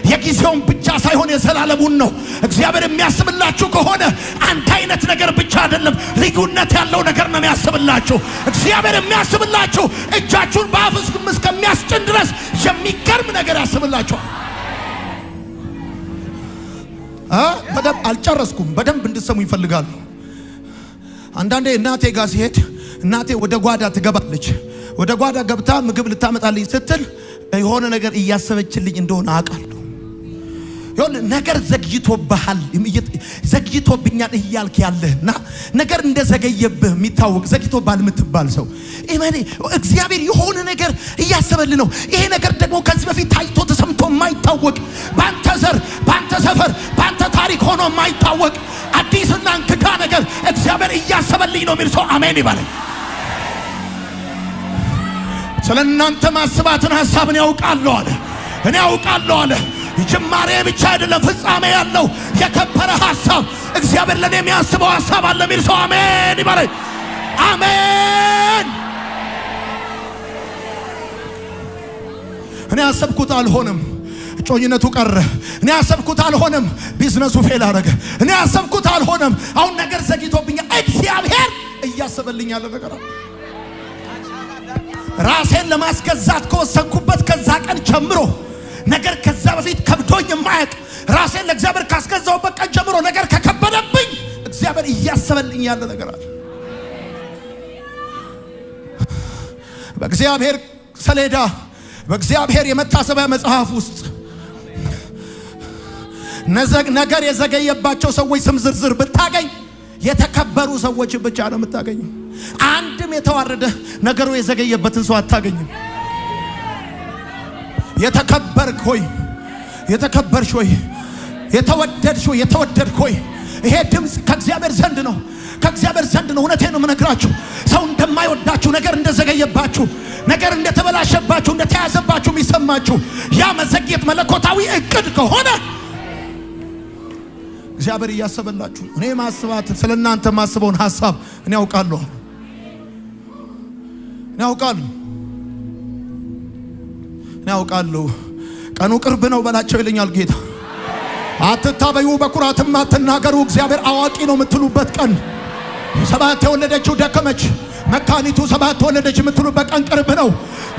የጊዜውን ብቻ ሳይሆን የዘላለሙን ነው። እግዚአብሔር የሚያስብላችሁ ከሆነ አንድ አይነት ነገር ብቻ አይደለም፣ ልዩነት ያለው ነገር ነው የሚያስብላችሁ። እግዚአብሔር የሚያስብላችሁ እጃችሁን በአፍ እስከሚያስጭን ድረስ የሚገርም ነገር ያስብላችኋል። በደንብ አልጨረስኩም፣ በደንብ እንድትሰሙ ይፈልጋሉ። አንዳንዴ እናቴ ጋር ሲሄድ እናቴ ወደ ጓዳ ትገባለች። ወደ ጓዳ ገብታ ምግብ ልታመጣልኝ ስትል የሆነ ነገር እያሰበችልኝ እንደሆነ አውቃለሁ። ይሁን ነገር ዘግይቶብሃል፣ ዘግይቶብኛል እያልክ ያለህና ነገር እንደዘገየብህ የሚታወቅ ዘግይቶብሃል የምትባል ሰው እመኔ እግዚአብሔር የሆነ ነገር እያሰበልህ ነው። ይሄ ነገር ደግሞ ከዚህ በፊት ታይቶ ተሰምቶ የማይታወቅ ባንተ ዘር፣ ባንተ ሰፈር፣ ባንተ ታሪክ ሆኖ የማይታወቅ አዲስና እንግዳ ነገር እግዚአብሔር እያሰበልኝ ነው የሚል ሰው አሜን ይበለኝ። ስለናንተ ማስባትን ሐሳብን ያውቃለሁ አለ። እኔ ያውቃለሁ አለ። ጅማሬ ብቻ አይደለም ፍጻሜ ያለው የከበረ ሐሳብ እግዚአብሔር ለኔ የሚያስበው ሐሳብ አለ የሚል ሰው አሜን ይበለኝ። አሜን። እኔ ያሰብኩት አልሆነም፣ ጮኝነቱ ቀረ። እኔ ያሰብኩት አልሆነም፣ ቢዝነሱ ፌል አደረገ። እኔ ያሰብኩት አልሆነም፣ አሁን ነገር ዘግይቶብኛል። እግዚአብሔር እያሰበልኝ ያለ ነገር አለ። ራሴን ለማስገዛት ከወሰንኩበት ከዛ ቀን ጀምሮ ነገር ከዛ በፊት ከብዶኝ የማያውቅ ራሴን ለእግዚአብሔር ካስገዛውበት ቀን ጀምሮ ነገር ከከበደብኝ እግዚአብሔር እያሰበልኝ ያለ ነገር አለ። በእግዚአብሔር ሰሌዳ በእግዚአብሔር የመታሰቢያ መጽሐፍ ውስጥ ነገር የዘገየባቸው ሰዎች ስም ዝርዝር ብታገኝ የተከበሩ ሰዎች ብቻ ነው የምታገኘው። አንድም የተዋረደ ነገሩ የዘገየበትን ሰው አታገኝም። የተከበርክ ሆይ፣ የተከበርሽ ሆይ፣ የተወደድሽ ሆይ፣ የተወደድክ ሆይ፣ ይሄ ድምፅ ከእግዚአብሔር ዘንድ ነው፣ ከእግዚአብሔር ዘንድ ነው። እውነቴን ነው የምነግራችሁ። ሰው እንደማይወዳችሁ ነገር እንደዘገየባችሁ ነገር እንደተበላሸባችሁ እንደተያዘባችሁ የሚሰማችሁ ያ መዘግየት መለኮታዊ እቅድ ከሆነ እግዚአብሔር እያሰበላችሁ እኔ ማስባት ስለናንተ ማስበውን ሐሳብ እኔ ያውቃለሁ። እኔ ያውቃለሁ። ቀኑ ቅርብ ነው በላቸው ይለኛል ጌታ። አትታበዩ፣ በኩራትም አትናገሩ፣ እግዚአብሔር አዋቂ ነው የምትሉበት ቀን። ሰባት የወለደችው ደከመች፣ መካኒቱ ሰባት ወለደች የምትሉበት ቀን ቅርብ ነው።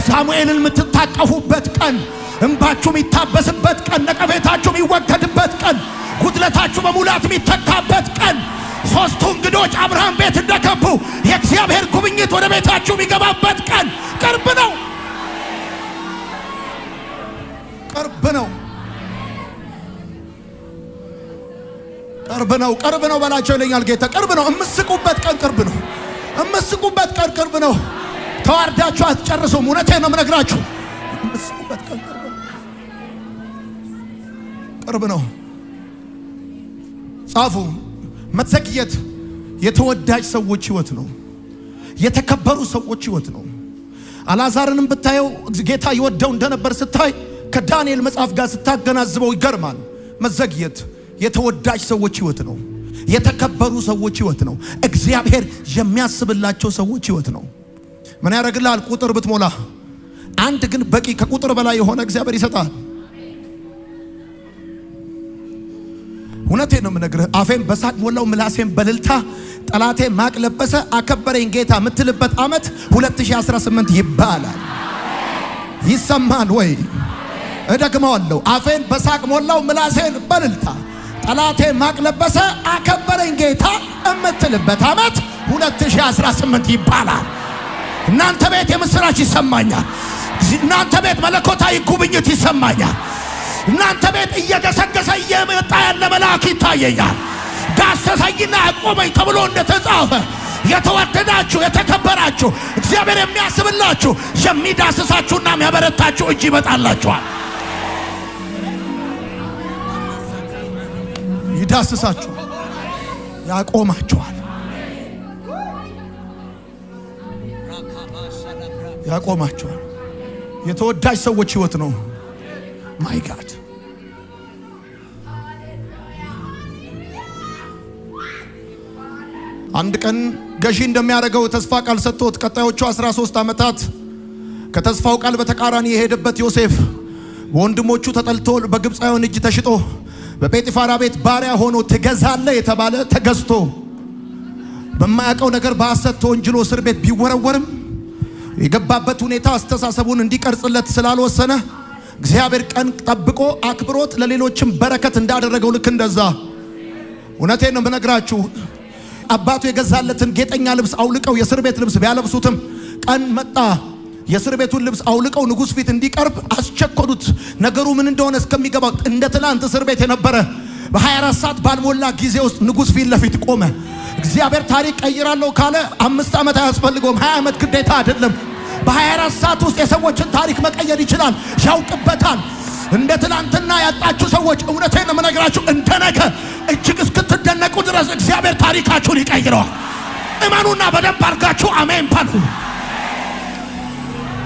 ሳሙኤልን የምትታቀፉበት ቀን፣ እንባችሁ የሚታበስበት ቀን፣ ነቀፌታችሁ የሚወገድበት ቀን፣ ጉድለታችሁ በሙላት የሚተካበት ቀን። ሶስቱ እንግዶች አብርሃም ቤት እንደገቡ የእግዚአብሔር ጉብኝት ወደ ቤታችሁ የሚገባበት ቀን ቅርብ ነው። ቅርብ ነው። ቅርብ ነው። ቅርብ ነው በላቸው ይለኛል ጌታ። ቅርብ ነው። እምስቁበት ቀን ቅርብ ነው። እምስቁበት ቀን ቅርብ ነው። ተዋርዳችሁ አትጨርሱም። እውነቴን ነው የምነግራችሁ። እምስቁበት ቀን ቅርብ ነው። ቅርብ ነው። ጻፉ። መዘግየት የተወዳጅ ሰዎች ህይወት ነው። የተከበሩ ሰዎች ህይወት ነው። አልዓዛርንም ብታየው ጌታ ይወደው እንደነበር ስታይ ከዳንኤል መጽሐፍ ጋር ስታገናዝበው ይገርማል። መዘግየት የተወዳጅ ሰዎች ህይወት ነው። የተከበሩ ሰዎች ህይወት ነው። እግዚአብሔር የሚያስብላቸው ሰዎች ህይወት ነው። ምን ያደርግልሃል? ቁጥር ብትሞላ አንድ ግን በቂ ከቁጥር በላይ የሆነ እግዚአብሔር ይሰጣል። እውነቴን ነው የምነግርህ። አፌን በሳቅ ሞላው ምላሴን በልልታ ጠላቴ ማቅ ለበሰ አከበረኝ ጌታ የምትልበት ዓመት 2018 ይባላል። ይሰማል ወይ? እደግመዋለሁ። አፌን በሳቅ ሞላው ምላሴን በልልታ ጠላቴ ማቅ ለበሰ አከበረኝ ጌታ የምትልበት ዓመት 2018 ይባላል። እናንተ ቤት የምስራች ይሰማኛል። እናንተ ቤት መለኮታዊ ጉብኝት ይሰማኛል። እናንተ ቤት እየገሰገሰ እየመጣ ያለ መልአክ ይታየኛል። ዳሰሰኝና አቆመኝ ተብሎ እንደተጻፈ የተወደዳችሁ የተከበራችሁ እግዚአብሔር የሚያስብላችሁ የሚዳስሳችሁና የሚያበረታችሁ እጅ ይመጣላችኋል። ይዳስሳችሁ፣ ያቆማችኋል፣ ያቆማችኋል። የተወዳጅ ሰዎች ህይወት ነው። ማይ ጋድ አንድ ቀን ገዢ እንደሚያደርገው ተስፋ ቃል ሰጥቶት ቀጣዮቹ 13 ዓመታት ከተስፋው ቃል በተቃራኒ የሄደበት ዮሴፍ በወንድሞቹ ተጠልቶ በግብፃውያን እጅ ተሽጦ በጴጢፋራ ቤት ባሪያ ሆኖ ትገዛለህ የተባለ ተገዝቶ በማያውቀው ነገር በሐሰት ተወንጅሎ እስር ቤት ቢወረወርም የገባበት ሁኔታ አስተሳሰቡን እንዲቀርጽለት ስላልወሰነ እግዚአብሔር ቀን ጠብቆ አክብሮት ለሌሎችም በረከት እንዳደረገው ልክ እንደዛ እውነቴን ነው የምነግራችሁ። አባቱ የገዛለትን ጌጠኛ ልብስ አውልቀው የእስር ቤት ልብስ ቢያለብሱትም ቀን መጣ የእስር ቤቱን ልብስ አውልቀው ንጉሥ ፊት እንዲቀርብ አስቸኮሉት። ነገሩ ምን እንደሆነ እስከሚገባው እንደ ትናንት እስር ቤት የነበረ በ24 ሰዓት ባልሞላ ጊዜ ውስጥ ንጉሥ ፊት ለፊት ቆመ። እግዚአብሔር ታሪክ ቀይራለሁ ካለ 5 ዓመት አያስፈልገውም፣ 20 ዓመት ግዴታ አይደለም። በ24 ሰዓት ውስጥ የሰዎችን ታሪክ መቀየር ይችላል፣ ያውቅበታል። እንደ ትናንትና ያጣችሁ ሰዎች እውነቴን ነው የምነግራችሁ፣ እንደነገ እጅግ እስክትደነቁ ድረስ እግዚአብሔር ታሪካችሁን ይቀይረዋል። እመኑና በደንብ አድርጋችሁ አሜን በሉ።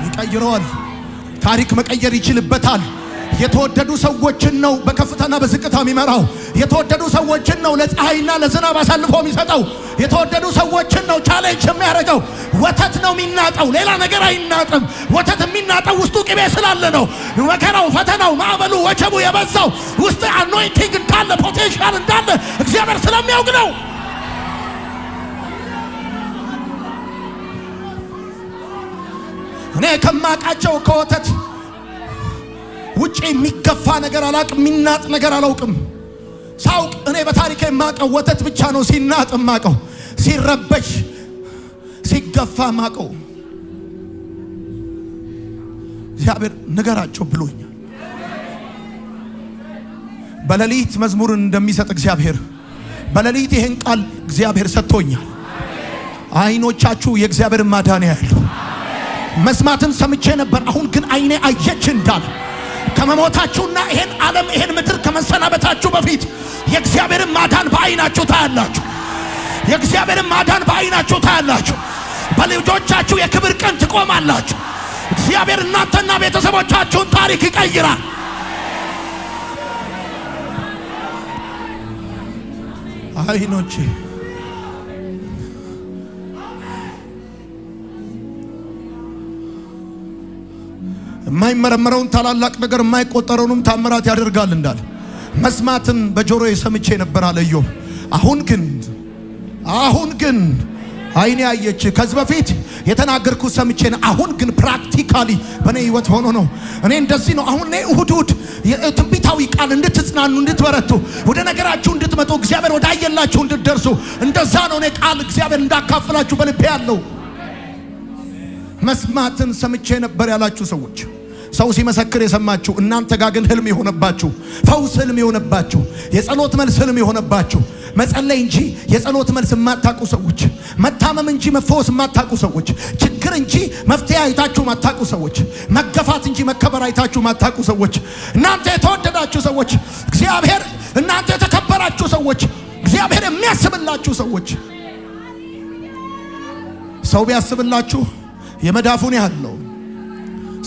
ይቀይረዋል። ታሪክ መቀየር ይችልበታል። የተወደዱ ሰዎችን ነው በከፍታና በዝቅታ የሚመራው። የተወደዱ ሰዎችን ነው ለፀሐይና ለዝናብ አሳልፎ የሚሰጠው። የተወደዱ ሰዎችን ነው ቻሌንጅ የሚያደርገው። ወተት ነው የሚናጠው፣ ሌላ ነገር አይናጥም። ወተት የሚናጠው ውስጡ ቅቤ ስላለ ነው። መከራው፣ ፈተናው፣ ማዕበሉ፣ ወጀቡ የበዛው ውስጥ አኖይንቲንግ እንዳለ ፖቴንሻል እንዳለ እግዚአብሔር ስለሚያውቅ ነው። እኔ ከማቃቸው ከወተት ውጪ የሚገፋ ነገር አላውቅም፣ የሚናጥ ነገር አላውቅም። ሳውቅ እኔ በታሪክ የማቀው ወተት ብቻ ነው። ሲናጥ ማቀው፣ ሲረበሽ ሲገፋ ማቀው። እግዚአብሔር ንገራቸው ብሎኛል። በሌሊት መዝሙርን እንደሚሰጥ እግዚአብሔር በሌሊት ይሄን ቃል እግዚአብሔር ሰጥቶኛል። አይኖቻችሁ የእግዚአብሔር ማዳን ያያሉ። መስማትን ሰምቼ ነበር፣ አሁን ግን አይኔ አየች እንዳለ ከመሞታችሁና ይሄን ዓለም ይሄን ምድር ከመሰናበታችሁ በፊት የእግዚአብሔርን ማዳን በአይናችሁ ታያላችሁ። የእግዚአብሔርን ማዳን በአይናችሁ ታያላችሁ። በልጆቻችሁ የክብር ቀን ትቆማላችሁ። እግዚአብሔር እናንተና ቤተሰቦቻችሁን ታሪክ ይቀይራል። አይኖቼ የማይመረመረውን ታላላቅ ነገር የማይቆጠረውንም ታምራት ያደርጋል እንዳለ መስማትን በጆሮዬ ሰምቼ ነበር አለ ኢዮብ። አሁን ግን አይኔ አየች። ከዚህ በፊት የተናገርኩት ሰምቼ ነው። አሁን ግን ፕራክቲካሊ በኔ ህይወት ሆኖ ነው። እኔ እንደዚህ ነው። አሁን እኔ እሁድ ትንቢታዊ ቃል እንድትጽናኑ፣ እንድትበረቱ፣ ወደ ነገራችሁ እንድትመጡ፣ እግዚአብሔር ወዳየላችሁ እንድትደርሱ እንደዛ ነው። እኔ ቃል እግዚአብሔር እንዳካፍላችሁ በልቤ ያለው መስማትን ሰምቼ ነበር ያላችሁ ሰዎች ሰው ሲመሰክር የሰማችሁ እናንተ ጋር ግን ህልም የሆነባችሁ፣ ፈውስ ህልም የሆነባችሁ፣ የጸሎት መልስ ህልም የሆነባችሁ፣ መጸለይ እንጂ የጸሎት መልስ የማታውቁ ሰዎች፣ መታመም እንጂ መፈወስ የማታውቁ ሰዎች፣ ችግር እንጂ መፍትሄ አይታችሁ የማታውቁ ሰዎች፣ መገፋት እንጂ መከበር አይታችሁ የማታውቁ ሰዎች፣ እናንተ የተወደዳችሁ ሰዎች፣ እግዚአብሔር እናንተ የተከበራችሁ ሰዎች፣ እግዚአብሔር የሚያስብላችሁ ሰዎች፣ ሰው ቢያስብላችሁ የመዳፉን ያህል ነው።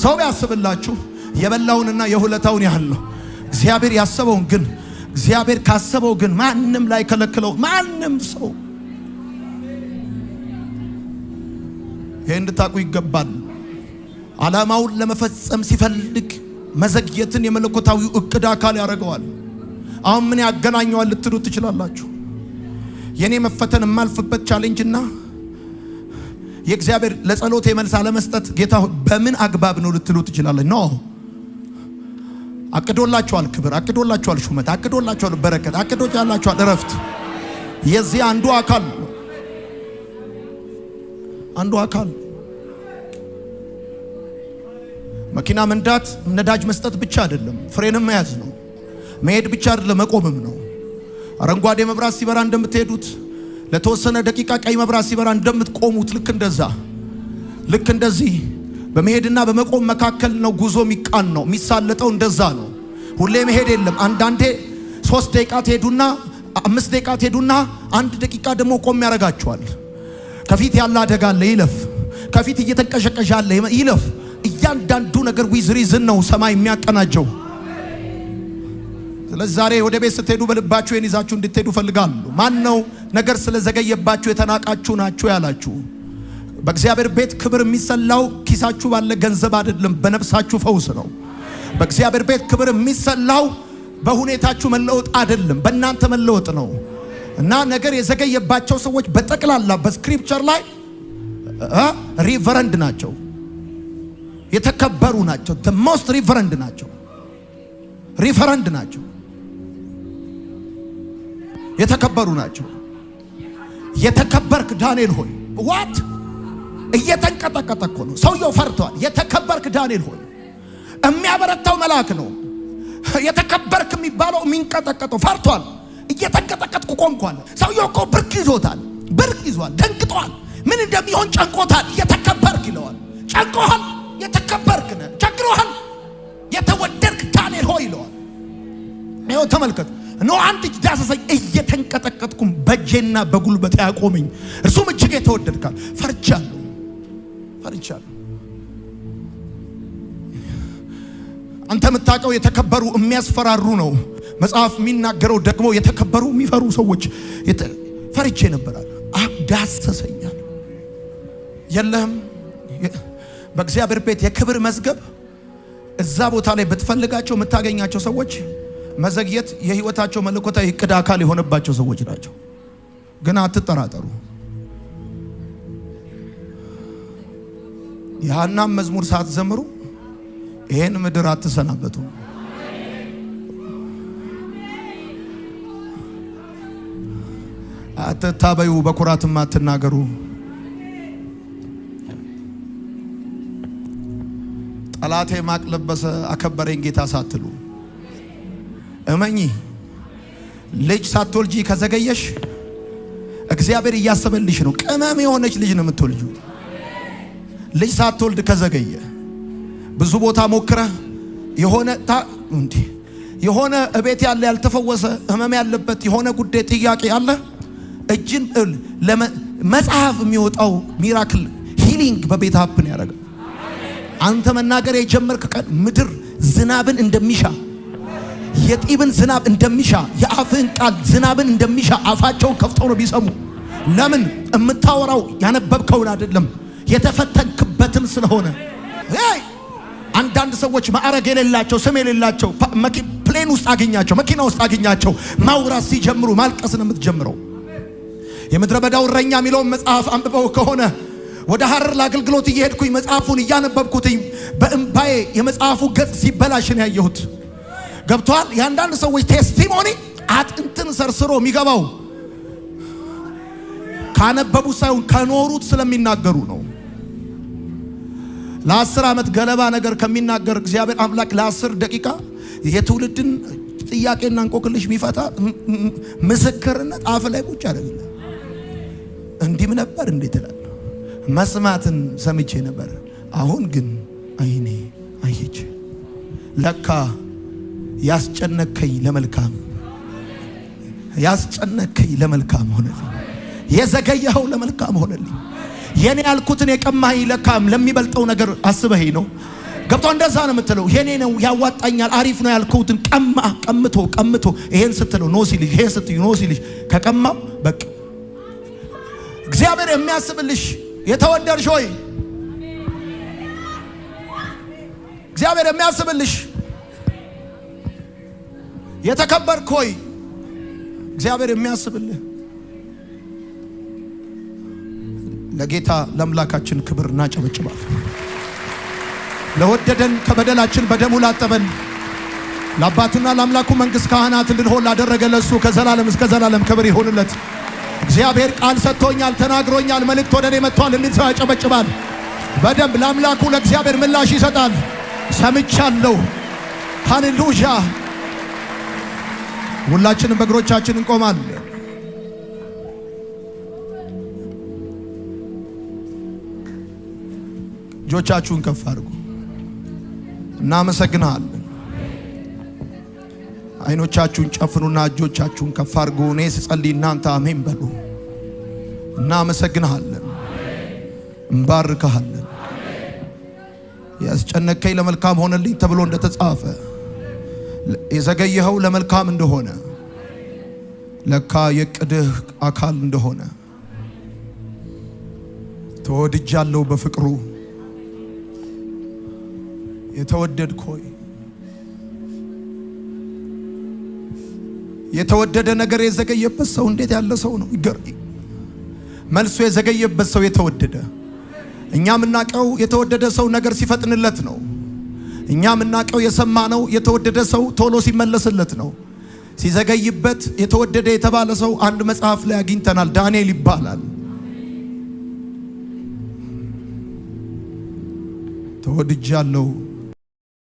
ሰው ቢያስብላችሁ የበላውንና የሁለታውን ያህል ነው። እግዚአብሔር ያሰበውን ግን እግዚአብሔር ካሰበው ግን ማንም ላይ ከለክለው ማንም ሰው ይሄን እንድታውቁ ይገባል። ዓላማውን ለመፈጸም ሲፈልግ መዘግየትን የመለኮታዊው እቅድ አካል ያደርገዋል። አሁን ምን ያገናኘዋል ልትሉ ትችላላችሁ። የኔ መፈተን የማልፍበት ቻሌንጅና የእግዚአብሔር ለጸሎት መልስ አለመስጠት ጌታ በምን አግባብ ነው ልትሉ ትችላላችሁ። ኖ አቅዶላችኋል ክብር፣ አቅዶላችኋል ሹመት፣ አቅዶላችኋል በረከት፣ አቅዶላችኋል እረፍት። የዚህ አንዱ አካል መኪና መንዳት ነዳጅ መስጠት ብቻ አይደለም፣ ፍሬንም መያዝ ነው። መሄድ ብቻ አይደለም፣ መቆምም ነው። አረንጓዴ መብራት ሲበራ እንደምትሄዱት ለተወሰነ ደቂቃ ቀይ መብራት ሲበራ እንደምትቆሙት ልክ እንደዚህ በመሄድና በመቆም መካከል ነው ጉዞ የሚቃን ነው የሚሳለጠው። እንደዛ ነው። ሁሌ መሄድ የለም። አንዳንዴ 3 ደቂቃ ትሄዱና 5 ደቂቃ ትሄዱና 1 ደቂቃ ደግሞ ቆም ያረጋችኋል። ከፊት ያለ አደጋ አለ፣ ይለፍ። ከፊት እየተንቀሸቀሸ አለ፣ ይለፍ። እያንዳንዱ ነገር ዊዝ ሪዝን ነው ሰማይ የሚያቀናጀው። ስለዚህ ዛሬ ወደ ቤት ስትሄዱ በልባችሁ ይዛችሁ እንድትሄዱ ፈልጋለሁ። ማን ነው ነገር ስለዘገየባችሁ የተናቃችሁ ናችሁ ያላችሁ? በእግዚአብሔር ቤት ክብር የሚሰላው ኪሳችሁ ባለ ገንዘብ አይደለም፣ በነፍሳችሁ ፈውስ ነው። በእግዚአብሔር ቤት ክብር የሚሰላው በሁኔታችሁ መለወጥ አይደለም፣ በእናንተ መለወጥ ነው። እና ነገር የዘገየባቸው ሰዎች በጠቅላላ በስክሪፕቸር ላይ ሪቨረንድ ናቸው፣ የተከበሩ ናቸው። the most ሪቨረንድ ናቸው፣ ሪፈረንድ ናቸው፣ የተከበሩ ናቸው። የተከበርክ ዳንኤል ሆይ ዋት እየተንቀጠቀጠ እኮ ነው ሰውየው ፈርቷል። የተከበርክ ዳንኤል ሆይ የሚያበረታው መልአክ ነው። የተከበርክ የሚባለው የሚንቀጠቀጠው ፈርቷል። እየተንቀጠቀጥኩ ቆምኳል። ሰውየው እኮ ብርቅ ይዞታል፣ ብርቅ ይዟል፣ ደንግጧል። ምን እንደሚሆን ጨንቆታል። የተከበርክ ይለዋል። ጨንቆሃል፣ የተከበርክ ነህ። ቸግሮሃል፣ የተወደድክ ዳንኤል ሆይ ይለዋል። ይኸው ተመልከት ነው አንድ እጅ ዳሰሰኝ፣ እየተንቀጠቀጥኩም በእጄና በጉልበቴ ያቆመኝ፣ እርሱም እጅግ የተወደድካል። ፈርቻለሁ። አንተ የምታውቀው የተከበሩ የሚያስፈራሩ ነው። መጽሐፍ የሚናገረው ደግሞ የተከበሩ የሚፈሩ ሰዎች ፈርቼ ነበራል። ዳሰሰኛል። የለህም በእግዚአብሔር ቤት የክብር መዝገብ እዛ ቦታ ላይ ብትፈልጋቸው የምታገኛቸው ሰዎች መዘግየት የህይወታቸው መለኮታዊ እቅድ አካል የሆነባቸው ሰዎች ናቸው። ግን አትጠራጠሩ። የሐናም መዝሙር ሳትዘምሩ ይሄን ምድር አትሰናበቱ። አትታበዩ፣ በኩራትም አትናገሩ። ጠላቴ ማቅ ለበሰ አከበረኝ ጌታ ሳትሉ እመኚ። ልጅ ሳትወልጂ ከዘገየሽ እግዚአብሔር እያሰበልሽ ነው። ቅመም የሆነች ልጅ ነው የምትወልጂው። ልጅ ሳትወልድ ከዘገየ ብዙ ቦታ ሞክረህ የሆነ እቤት ያለ ያልተፈወሰ ህመም ያለበት የሆነ ጉዳይ ጥያቄ አለ። እጅን መጽሐፍ የሚወጣው ሚራክል ሂሊንግ በቤት ሀፕን ያደርጋል። አንተ መናገር የጀመርክ ቀን ምድር ዝናብን እንደሚሻ የጢብን ዝናብ እንደሚሻ የአፍህን ቃል ዝናብን እንደሚሻ አፋቸውን ከፍተው ነው ቢሰሙ። ለምን የምታወራው ያነበብከውን አይደለም የተፈተንክበትን ስለሆነ። አንዳንድ ሰዎች ማዕረግ የሌላቸው ስም የሌላቸው ፕሌን ውስጥ አገኛቸው፣ መኪና ውስጥ አገኛቸው፣ ማውራት ሲጀምሩ ማልቀስ ነው የምትጀምረው። የምድረ በዳው እረኛ የሚለውን መጽሐፍ አንብበው ከሆነ ወደ ሐረር ለአገልግሎት እየሄድኩኝ መጽሐፉን እያነበብኩትኝ በእምባዬ የመጽሐፉ ገጽ ሲበላሽ ነው ያየሁት። ገብቷል። የአንዳንድ ሰዎች ቴስቲሞኒ አጥንትን ሰርስሮ የሚገባው ካነበቡት ሳይሆን ከኖሩት ስለሚናገሩ ነው። ለ10 ዓመት ገለባ ነገር ከሚናገር እግዚአብሔር አምላክ ለ10 ደቂቃ የትውልድን ጥያቄና እንቆቅልሽ የሚፈታ ምስክርነት አፍ ላይ ቁጭ ያደርጋል። እንዲህም ነበር እንዴት እላለሁ። መስማትን ሰምቼ ነበር፣ አሁን ግን አይኔ አየች። ለካ ያስጨነከኝ ለመልካም ሆነልኝ። የዘገየኸው ለመልካም ሆነልኝ። የኔ ያልኩትን የቀማኸኝ ለካም ለሚበልጠው ነገር አስበኸኝ ነው። ገብቶ እንደዛ ነው የምትለው። የኔ ነው ያዋጣኛል አሪፍ ነው ያልኩትን ቀምቶ ይሄን ስትለው ኖ ሲልሽ፣ ይሄን ስትዩ ኖ ሲልሽ ከቀማው በቃ እግዚአብሔር የሚያስብልሽ የተወደድሽ ሆይ፣ እግዚአብሔር የሚያስብልሽ የተከበርክ ሆይ፣ እግዚአብሔር የሚያስብልህ ለጌታ ለአምላካችን ክብር እናጨበጭባል። ለወደደን ከበደላችን በደሙ ላጠበን ለአባቱና ለአምላኩ መንግሥት ካህናት እንድንሆን ላደረገ ለሱ ከዘላለም እስከ ዘላለም ክብር ይሁንለት። እግዚአብሔር ቃል ሰጥቶኛል፣ ተናግሮኛል፣ መልእክት ወደ እኔ መጥቷል እንዲል ሰው ያጨበጭባል። በደንብ ለአምላኩ ለእግዚአብሔር ምላሽ ይሰጣል። ሰምቻለሁ። ሃሌሉያ። ሁላችንም በእግሮቻችን እንቆማለን። እጆቻችሁን ከፍ አድርጉ። እናመሰግናለን። አይኖቻችሁን ጨፍኑና እጆቻችሁን ከፍ አድርጉ። እኔ ስጸልይ እናንተ አሜን በሉ። እናመሰግናለን፣ እንባርካለን። ያስጨነቀኝ ለመልካም ሆነልኝ ተብሎ እንደተጻፈ የዘገየኸው ለመልካም እንደሆነ ለካ የቅድህ አካል እንደሆነ ተወድጃለሁ በፍቅሩ የተወደድክ ሆይ የተወደደ ነገር የዘገየበት ሰው እንዴት ያለ ሰው ነው? መልሱ የዘገየበት ሰው የተወደደ። እኛ የምናውቀው የተወደደ ሰው ነገር ሲፈጥንለት ነው። እኛ የምናውቀው የሰማነው የተወደደ ሰው ቶሎ ሲመለስለት ነው። ሲዘገይበት የተወደደ የተባለ ሰው አንድ መጽሐፍ ላይ አግኝተናል። ዳንኤል ይባላል። ተወድጃለሁ